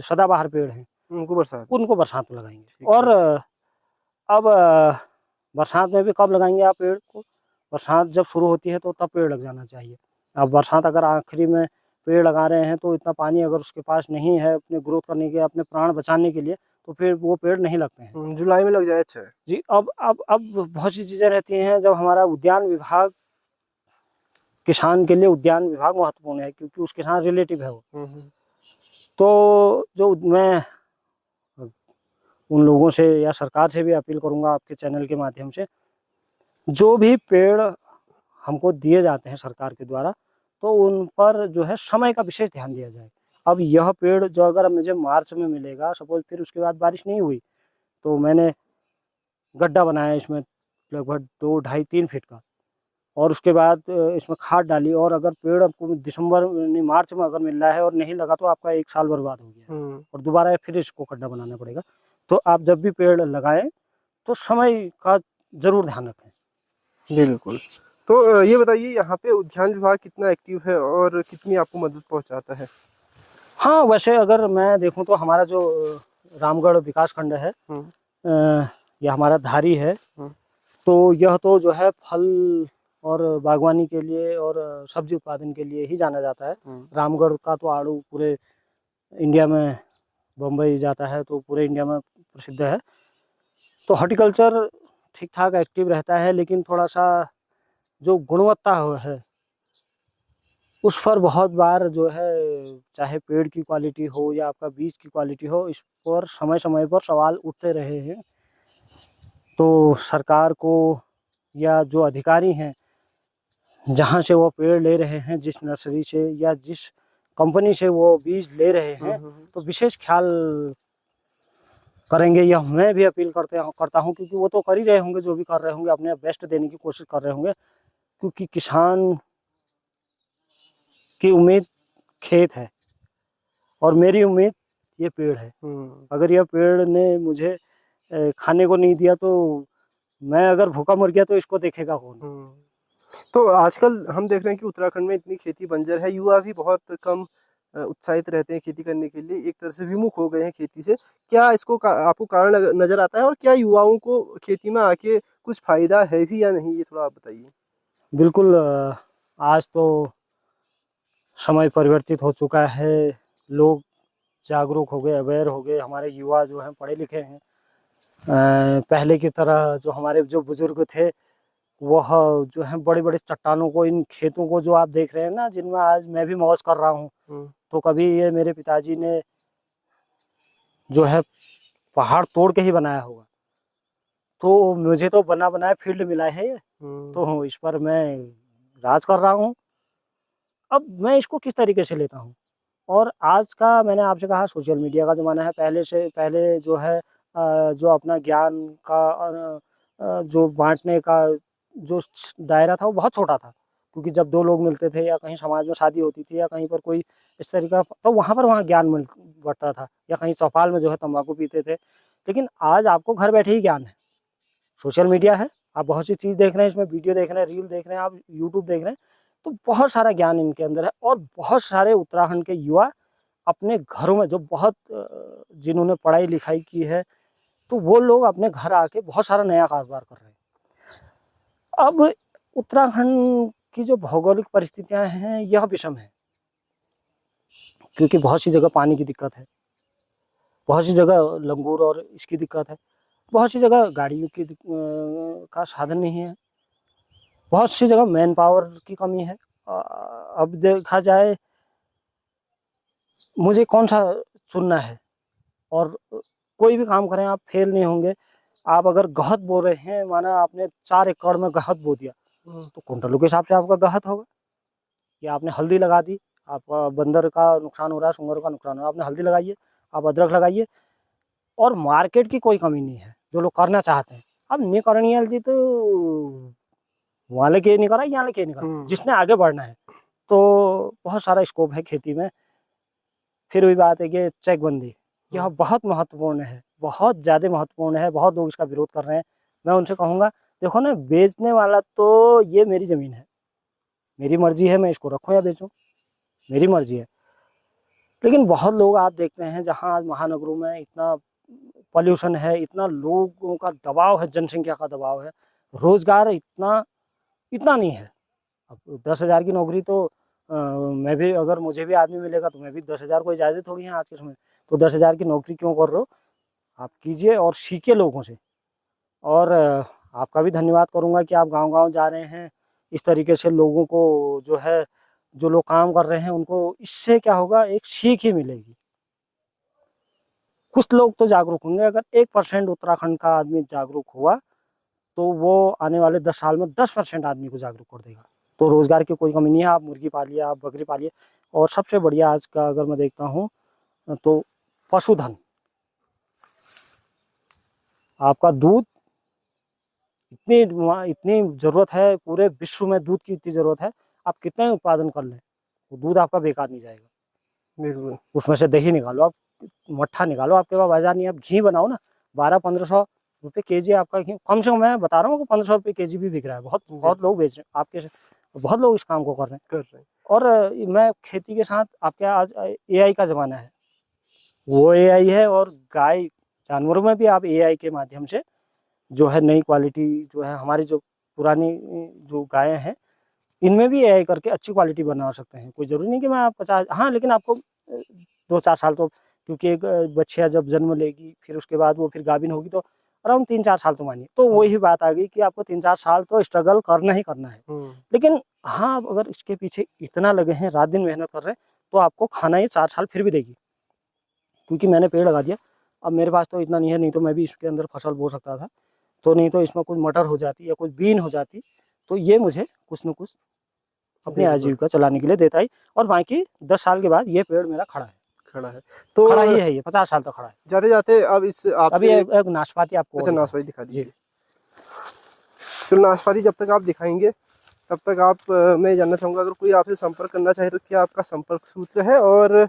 सदाबहार पेड़ हैं, उनको बरसात में लगाएंगे। और अब बरसात में भी कब लगाएंगे आप पेड़ को? बरसात जब शुरू होती है, तो तब पेड़ लग जाना चाहिए। अब बरसात अगर आखिरी में पेड़ लगा रहे हैं, तो इतना पानी अगर उसके पास नहीं है अपने ग्रोथ करने के, अपने प्राण बचाने के लिए, तो फिर वो पेड़ नहीं लगते हैं। जुलाई में लग जाए, अच्छा है जी। अब बहुत सी चीज़ें रहती हैं, जब हमारा उद्यान विभाग किसान के लिए उद्यान विभाग महत्वपूर्ण है, क्योंकि उस किसान रिलेटिव है वो। हम्म। तो जो मैं उन लोगों से या सरकार से भी अपील करूंगा आपके चैनल के माध्यम से, जो भी पेड़ हमको दिए जाते हैं सरकार के द्वारा, तो उन पर जो है समय का विशेष ध्यान दिया जाए। अब यह पेड़ जो अगर मुझे मार्च में मिलेगा, सपोज फिर उसके बाद बारिश नहीं हुई, तो मैंने गड्ढा बनाया इसमें लगभग 2, ढाई, 3 फीट का, और उसके बाद इसमें खाद डाली, और अगर पेड़ आपको दिसंबर नहीं मार्च में अगर मिल रहा है और नहीं लगा, तो आपका 1 साल बर्बाद हो गया और दोबारा फिर इसको गड्ढा बनाना पड़ेगा। तो आप जब भी पेड़ लगाएं तो समय का जरूर ध्यान रखें। बिल्कुल। तो ये बताइए, यहाँ पे उद्यान विभाग कितना एक्टिव है और कितनी आपको मदद पहुँचाता है? हाँ, वैसे अगर मैं देखूं तो हमारा जो रामगढ़ विकास खंड है, यह हमारा धारी है, तो यह तो जो है फल और बागवानी के लिए और सब्जी उत्पादन के लिए ही जाना जाता है। रामगढ़ का तो आड़ू पूरे इंडिया में, बम्बई जाता है तो पूरे इंडिया में प्रसिद्ध है। तो हॉर्टिकल्चर ठीक ठाक एक्टिव रहता है, लेकिन थोड़ा सा जो गुणवत्ता है उस पर बहुत बार जो है, चाहे पेड़ की क्वालिटी हो या आपका बीज की क्वालिटी हो, इस पर समय समय पर सवाल उठते रहे हैं। तो सरकार को या जो अधिकारी हैं, जहाँ से वो पेड़ ले रहे हैं, जिस नर्सरी से या जिस कंपनी से वो बीज ले रहे हैं, तो विशेष ख्याल करेंगे, यह मैं भी अपील करता हूँ, क्योंकि वो तो कर ही रहे होंगे, जो भी कर रहे होंगे अपने बेस्ट देने की कोशिश कर रहे होंगे, क्योंकि किसान की उम्मीद खेत है और मेरी उम्मीद ये पेड़ है। अगर यह पेड़ ने मुझे खाने को नहीं दिया, तो मैं अगर भूखा मर गया तो इसको देखेगा कौन? तो आजकल हम देख रहे हैं कि उत्तराखंड में इतनी खेती बंजर है, युवा भी बहुत कम उत्साहित रहते हैं खेती करने के लिए, एक तरह से विमुख हो गए हैं खेती से। क्या इसको आपको कारण नजर आता है, और क्या युवाओं को खेती में आके कुछ फायदा है भी या नहीं, ये थोड़ा आप बताइए। बिल्कुल, आज तो समय परिवर्तित हो चुका है, लोग जागरूक हो गए, अवेयर हो गए, हमारे युवा जो हैं पढ़े लिखे हैं। पहले की तरह जो हमारे जो बुजुर्ग थे, वह जो है बड़े बड़े चट्टानों को, इन खेतों को जो आप देख रहे हैं ना, जिनमें आज मैं भी मौज कर रहा हूँ, तो कभी ये मेरे पिताजी ने जो है पहाड़ तोड़ के ही बनाया होगा। तो मुझे तो बना बनाया फील्ड मिला है ये, तो इस पर मैं राज कर रहा हूँ। अब मैं इसको किस तरीके से लेता हूँ, और आज का मैंने आपसे कहा सोशल मीडिया का ज़माना है। पहले से पहले जो है जो अपना ज्ञान का जो बांटने का जो दायरा था वो बहुत छोटा था, क्योंकि जब 2 लोग मिलते थे या कहीं समाज में शादी होती थी या कहीं पर कोई इस तरीका, तो वहाँ ज्ञान मिल बढ़ता था, या कहीं चौपाल में जो है तंबाकू पीते थे। लेकिन आज आपको घर बैठे ही ज्ञान है, सोशल मीडिया है, आप बहुत सी चीज़ देख रहे हैं, इसमें वीडियो देख रहे हैं, रील देख रहे हैं, आप यूट्यूब देख रहे हैं, तो बहुत सारा ज्ञान इनके अंदर है। और बहुत सारे उत्तराखंड के युवा अपने घरों में, जो बहुत जिन्होंने पढ़ाई लिखाई की है, तो वो लोग अपने घर आके बहुत सारा नया कारोबार कर रहे हैं। अब उत्तराखंड की जो भौगोलिक परिस्थितियां हैं, यह विषम है, क्योंकि बहुत सी जगह पानी की दिक्कत है, बहुत सी जगह लंगूर और इसकी दिक्कत है, बहुत सी जगह गाड़ियों की का साधन नहीं है, बहुत सी जगह मैन पावर की कमी है। अब देखा जाए, मुझे कौन सा चुनना है, और कोई भी काम करें आप फेल नहीं होंगे। आप अगर गहत बो रहे हैं, माना आपने 4 एकड़ में गहत बो दिया, तो कुंटलों के हिसाब से आपका गहत होगा। या आपने हल्दी लगा दी, आपका बंदर का नुकसान हो रहा है, सुंगर का नुकसान हो रहा है, आपने हल्दी लगाइए, आप अदरक लगाइए, और मार्केट की कोई कमी नहीं है, जो लोग करना चाहते हैं। अब नहीं करनी जी, तो वहाँ लेके नहीं करा, यहाँ लेके नहीं करा, जिसने आगे बढ़ना है, तो बहुत सारा स्कोप है खेती में। फिर वही बात है कि चेकबंदी, यह बहुत महत्वपूर्ण है, बहुत ज़्यादा महत्वपूर्ण है। बहुत लोग इसका विरोध कर रहे हैं। मैं उनसे कहूँगा, देखो ना, बेचने वाला तो ये मेरी ज़मीन है, मेरी मर्जी है मैं इसको रखूँ या बेचूँ, मेरी मर्जी है। लेकिन बहुत लोग आप देखते हैं, जहाँ आज महानगरों में इतना पॉल्यूशन है, इतना लोगों का दबाव है, जनसंख्या का दबाव है, रोज़गार इतना नहीं है। अब 10,000 की नौकरी तो मैं भी, अगर मुझे भी आदमी मिलेगा तो मैं भी 10,000 कोई ज़्यादा थोड़ी है आज के समय। तो 10,000 की नौकरी क्यों कर रहे हो, आप कीजिए और सीखिए लोगों से। और आपका भी धन्यवाद करूंगा कि आप गांव-गांव जा रहे हैं, इस तरीके से लोगों को जो है, जो लोग काम कर रहे हैं उनको इससे क्या होगा, एक सीख ही मिलेगी। कुछ लोग तो जागरूक होंगे। अगर 1% उत्तराखंड का आदमी जागरूक हुआ तो वो आने वाले 10 साल में 10% आदमी को जागरूक कर देगा। तो रोजगार की कोई कमी नहीं है। आप मुर्गी पालिए, आप बकरी पालिए, और सबसे बढ़िया आज का अगर मैं देखता हूँ तो पशुधन। आपका दूध, इतनी इतनी जरूरत है, पूरे विश्व में दूध की इतनी जरूरत है, आप कितना उत्पादन कर लें वो दूध आपका बेकार नहीं जाएगा। बिल्कुल। उसमें से दही निकालो, आप मट्ठा निकालो, आपके पास बाजार नहीं है, आप घी बनाओ ना, 1200-1500 रुपये केजी आपका घी, कम से कम मैं बता रहा हूँ 1500 रुपये केजी भी बिक रहा है। बहुत लोग बेच रहे हैं आपके, बहुत लोग इस काम को कर रहे हैं। और मैं खेती के साथ, आपके आज AI का ज़माना है, वो AI है, और गाय जानवरों में भी आप AI के माध्यम से जो है नई क्वालिटी, जो है हमारी जो पुरानी जो गायें हैं इनमें भी AI करके अच्छी क्वालिटी बना सकते हैं। कोई ज़रूरी नहीं कि मैं आप 50, हाँ, लेकिन आपको 2-4 साल तो, क्योंकि एक बच्चिया जब जन्म लेगी फिर उसके बाद वो फिर गाभिन होगी, तो अराउंड 3-4 साल तो मानिए। तो वही बात आ गई कि आपको 3-4 साल तो स्ट्रगल करना ही करना है। लेकिन हाँ, अगर इसके पीछे इतना लगे हैं, रात दिन मेहनत कर रहे हैं, तो आपको खाना ये 4 साल फिर भी देगी। क्योंकि मैंने पेड़ लगा दिया, अब मेरे पास तो इतना नहीं है, नहीं तो मैं भी इसके अंदर फसल बो सकता था, तो नहीं तो इसमें कुछ मटर हो जाती या कुछ बीन हो जाती, तो ये मुझे कुछ न कुछ अपनी आजीविका चलाने के लिए देता ही। और बाकी 10 साल के बाद ये पेड़ मेरा खड़ा है। तो खड़ा ही है, ये 50 साल तक खड़ा है। जाते जाते अब इस अभी एक नाशपाती आपको, अच्छा, नाशपाती दिखा दीजिए। तो नाशपाती जब तक आप दिखाएंगे तब तक आप मैं जानना चाहूँगा, अगर कोई आपसे संपर्क करना चाहे तो क्या आपका संपर्क सूत्र है, और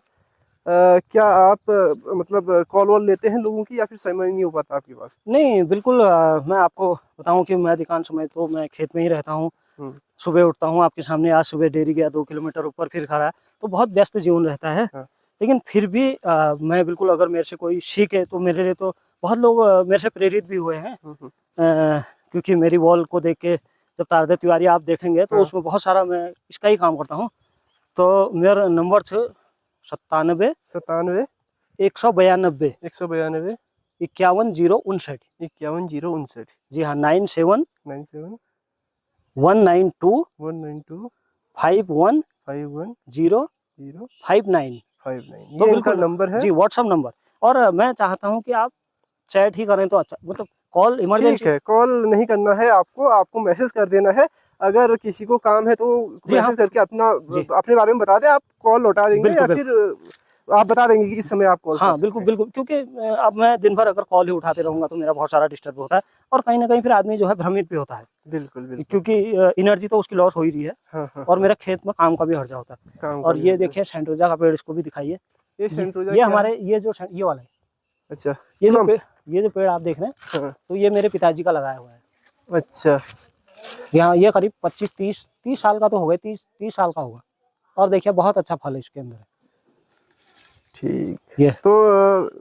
क्या आप मतलब कॉल वॉल लेते हैं लोगों की, या फिर समय नहीं हो पाता आपके पास? नहीं, बिल्कुल। मैं आपको बताऊं कि मैं अधिकांश समय तो मैं खेत में ही रहता हूं। सुबह उठता हूं, आपके सामने आज सुबह डेयरी गया, 2 किलोमीटर ऊपर फिर खड़ा है, तो बहुत व्यस्त जीवन रहता है। हाँ। लेकिन फिर भी मैं बिल्कुल, अगर मेरे से कोई सीखे तो मेरे लिए तो बहुत लोग मेरे से प्रेरित भी हुए हैं। क्योंकि मेरी वॉल को देख के जब तारदेव तिवारी आप देखेंगे तो उसमें बहुत सारा मैं इसका ही काम करता हूँ। तो मेरा नंबर है 97 192 192 51 059। 51 059। जी हाँ, 97 97 192 192 51 51 0 0 59। 59 तो ये इनका बिल्कुल नंबर है जी, व्हाट्सअप नंबर। और मैं चाहता हूँ कि आप चैट ही करें तो अच्छा, मतलब कॉल ठीक इमरजेंसी। है, कॉल नहीं करना है आपको मैसेज कर देना है। अगर किसी को काम है तो जी हाँ, मैसेज करके अपना जी अपने बारे में बता दें, आप कॉल लौटा देंगे, या बिल्कुल फिर आप बता देंगे कि इस समय आप कॉल कर हाँ, सकते बिल्कुल हैं। बिल्कुल। क्योंकि अब मैं दिन भर अगर कॉल ही उठाते रहूँगा तो मेरा बहुत सारा डिस्टर्ब होता है, और कहीं ना कहीं फिर आदमी जो है भ्रमित भी होता है। बिल्कुल। क्योंकि एनर्जी तो उसकी लॉस हो ही रही है। हाँ। और मेरा खेत में काम का भी हर्जा होता है। काम का और भी ये होता है। देखिए सेंटोजा का पेड़, इसको भी दिखाइए। ये सेंटोजा ये क्या है? हमारे, ये जो ये वाला है, अच्छा, ये जो पेड़ आप देख रहे हैं, हाँ। तो ये मेरे पिताजी का लगाया हुआ है। अच्छा, यहाँ ये करीब 25-30 साल का तो होगा, 30 साल का होगा। और देखिए बहुत अच्छा फल है इसके अंदर। ठीक। ये तो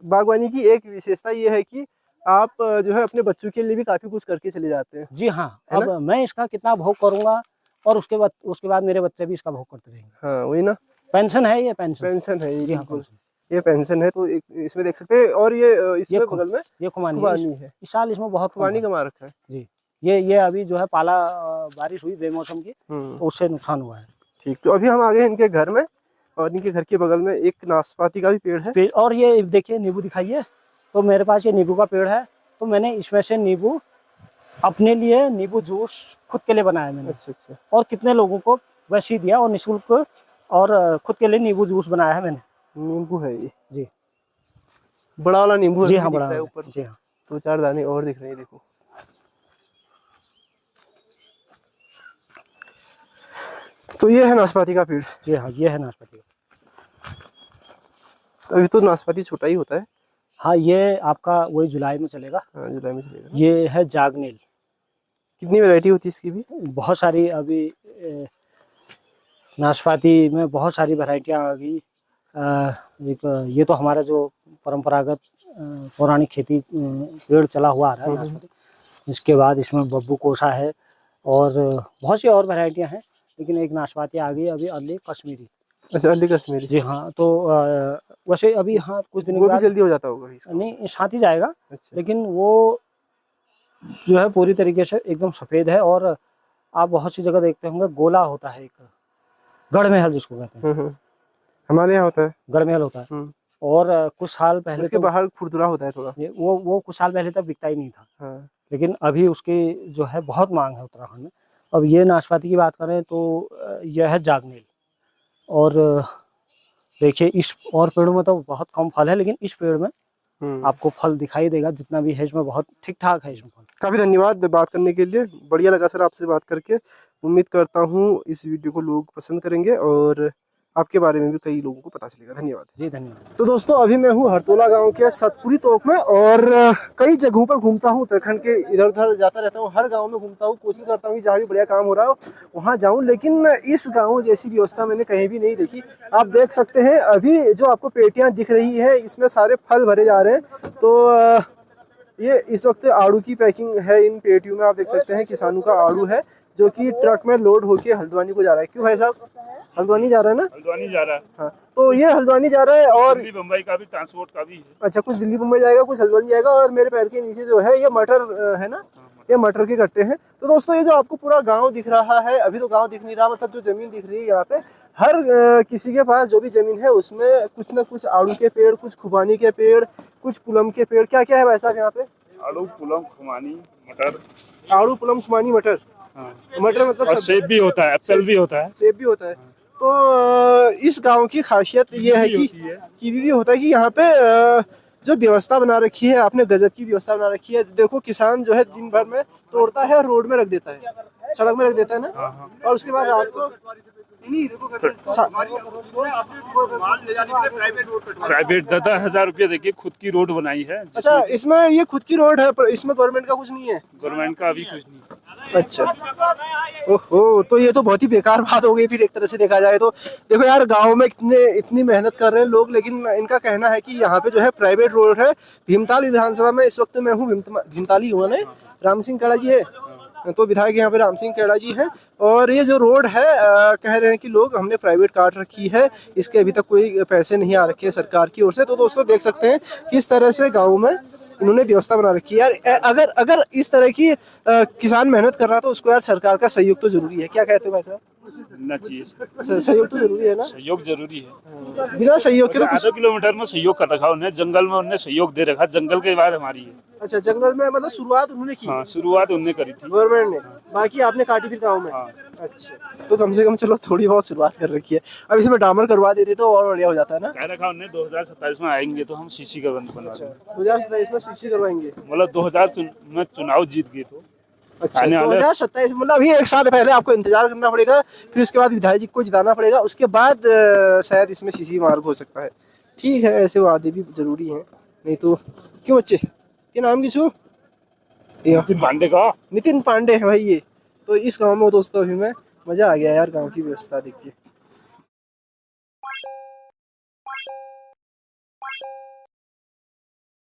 बागवानी की एक विशेषता ये है कि आप जो है अपने बच्चों के लिए भी काफी कुछ करके चले जाते हैं। जी हाँ, है अब मैं इसका कितना भोग करूंगा, और उसके बाद मेरे बच्चे भी इसका भोग करते रहेंगे। हाँ, वही ना, पेंशन है, ये पेंशन है ये, जी हाँ, बिल्कुल। पेंशन। ये पेंशन है, तो इसमें देख सकते हैं। और ये इसमें बगल में ये खुबानी है। इस साल इसमें बहुत कम खुबानी है। कमा रखा है जी, ये अभी जो है पाला, बारिश हुई बेमौसम की, तो उससे नुकसान हुआ है। ठीक। तो अभी हम आ गए इनके घर में, और इनके घर के बगल में एक नाशपाती का भी पेड़ है। और ये देखिए नींबू दिखाइए। तो मेरे पास ये नींबू का पेड़ है, तो मैंने इसमें से नींबू अपने लिए, नींबू जूस खुद के लिए बनाया मैंने। अच्छा। और कितने लोगों को वैसे ही दिया, और निःशुल्क, और खुद के लिए नींबू जूस बनाया है मैंने। नींबू है ये? जी, बड़ा वाला नींबू जी है, हाँ, दिख बड़ा रहा है वाला, ऊपर। जी हाँ। 2-4 दाने और दिख रहे हैं, देखो। तो ये है नाशपाती का पेड़। जी हाँ, ये है नाशपाती। अभी तो नाशपाती छोटा ही होता है। हाँ, ये आपका वही जुलाई में चलेगा। हाँ, जुलाई में चलेगा। ये है जागनेल। कितनी वैरायटी होती है इसकी भी? बहुत सारी अभी नाशपाती में बहुत सारी वैरायटियाँ आ गई। एक ये तो हमारा जो परंपरागत पौराणिक खेती पेड़ चला हुआ आ रहा है नाशपाती। इसके बाद इसमें बब्बू कोसा है, और बहुत सी और वैरायटियाँ हैं। लेकिन एक नाशपाती आ गई अभी, अर्ली कश्मीरी। अच्छा, अर्ली कश्मीरी। जी हाँ। तो वैसे अभी, हाँ, कुछ दिनों वो के भी बाद जल्दी हो जाता होगा इसका? नहीं, साथ ही जाएगा। अच्छा। लेकिन वो जो है पूरी तरीके से एकदम सफ़ेद है, और आप बहुत सी जगह देखते होंगे गोला होता है, एक गढ़ महल जिसको कहते हैं, हमारे यहाँ होता है। गढ़ महल होता है। और कुछ साल पहले उसके तो बाहर खुरदुरा होता है थोड़ा। वो कुछ साल पहले तक बिकता ही नहीं था, हाँ। लेकिन अभी उसकी जो है बहुत मांग है उत्तराखंड में। अब ये नाशपाती की बात करें तो यह है जागनेल। और देखिए इस और पेड़ों में तो बहुत कम फल है, लेकिन इस पेड़ में आपको फल दिखाई देगा, जितना भी है इसमें बहुत ठीक ठाक है इसमें फल। काफ़ी धन्यवाद बात करने के लिए, बढ़िया लगा सर आपसे बात करके। उम्मीद करता हूँ इस वीडियो को लोग पसंद करेंगे और आपके बारे में भी कई लोगों को पता चलेगा। धन्यवाद जी धन्यवाद। तो दोस्तों अभी मैं हूँ हरतोला गांव के सतपुरी तोप में और कई जगहों पर घूमता हूँ उत्तराखंड के, इधर उधर जाता रहता हूँ, हर गांव में घूमता हूँ, कोशिश करता हूँ कि जहाँ भी बढ़िया काम हो रहा हो वहाँ जाऊँ, लेकिन इस गांव जैसी व्यवस्था मैंने कहीं भी नहीं देखी। आप देख सकते हैं अभी जो आपको पेटियाँ दिख रही है इसमें सारे फल भरे जा रहे हैं। तो ये इस वक्त आड़ू की पैकिंग है इन पेटियों में। आप देख सकते हैं किसानों का आड़ू है जो कि ट्रक में लोड होके हल्द्वानी को जा रहा है। क्यों भाई साहब, हल्द्वानी जा रहा है ना? हल्द्वानी जा रहा है। हाँ, तो ये हल्द्वानी जा रहा है और दिल्ली बम्बई का भी ट्रांसपोर्ट का भी है। अच्छा, कुछ दिल्ली मुंबई जाएगा, कुछ हल्द्वानी जाएगा। और मेरे पैर के नीचे जो है ये मटर है ना, ये मटर के कट्टे हैं। तो दोस्तों ये जो आपको पूरा गांव दिख रहा है, अभी तो गांव दिख नहीं रहा, मतलब जो जमीन दिख रही है यहाँ पे, हर किसी के पास जो भी जमीन है उसमें कुछ ना कुछ आड़ू के पेड़, कुछ खुबानी के पेड़, कुछ पुलम के पेड़, क्या क्या है भाई साहब यहाँ पे? आड़ू, पुलम, खुमानी, मटर। आड़ू, पुलम, खुमानी, मटर। हाँ। मटर मतलब और सेब भी होता है, एप्पल भी होता है। सेब भी होता है। तो इस गांव की खासियत ये है कि कीवी भी होता है कि यहाँ पे जो व्यवस्था बना रखी है आपने, गजब की व्यवस्था बना रखी है। देखो किसान जो है दिन भर में तोड़ता है और रोड में रख देता है, सड़क में रख देता है ना, और उसके बाद रात को प्राइवेट 10,000 रुपया देखिए खुद की रोड बनाई है। अच्छा, इसमें ये खुद की रोड है पर इसमें गवर्नमेंट का कुछ नहीं है? गवर्नमेंट का अभी कुछ नहीं। अच्छा, ओहो, तो ये तो बहुत ही बेकार बात हो गई फिर एक तरह से देखा जाए तो। देखो यार, गांव में इतनी मेहनत कर रहे हैं लोग, लेकिन इनका कहना है कि यहाँ पे जो है प्राइवेट रोड है। भीमताल विधानसभा में इस वक्त मैं हूँ, भीमताली हुआ ना, राम सिंह खेड़ा जी है, तो विधायक यहाँ पे राम सिंह खेड़ा जी हैं। और ये जो रोड है कह रहे हैं कि लोग हमने प्राइवेट काट रखी है, इसके अभी तक कोई पैसे नहीं आ रखे हैं सरकार की ओर से। तो दोस्तों देख सकते हैं किस तरह से गाँव में इन्होंने व्यवस्था बना रखी है यार। अगर इस तरह की किसान मेहनत कर रहा है तो उसको यार सरकार का सहयोग तो जरूरी है। क्या कहते हो भाई साहब? मिलना चाहिए, सहयोग तो जरूरी है ना? सहयोग जरूरी है। बिना सहयोग के तो आधा किलोमीटर में सहयोग कर रखा उन्हें, जंगल में उन्हें सहयोग दे रखा, जंगल के बाद हमारी है। अच्छा, जंगल में मतलब शुरुआत उन्होंने की? हाँ, शुरुआत उन्होंने करी थी गवर्नमेंट ने, बाकी आपने काटी फिर गाँव में? हाँ। अच्छा, तो कम से कम चलो थोड़ी बहुत शुरुआत कर रखी है। अब इसमें डामर करवा देते तो और बढ़िया हो जाता है ना? कह रखा उन्हें 2027 में आएंगे तो हम सीसी का बनवा देंगे। 2027 में सीसी करवाएंगे? मतलब 2000 में चुनाव जीत गए तो। अच्छा, 2027 मतलब अभी एक साल पहले आपको इंतजार करना पड़ेगा, फिर उसके बाद विधायक जी को जिताना पड़ेगा, उसके बाद शायद इसमें सीसी मार्ग हो सकता है। ठीक है, ऐसे वादे भी जरूरी हैं, नहीं तो क्यों बच्चे, क्या नाम की छू? नितिन पांडे का। नितिन पांडे है भाई ये। तो इस गांव में दोस्तों अभी मैं मजा आ गया यार, गांव की व्यवस्था देख के।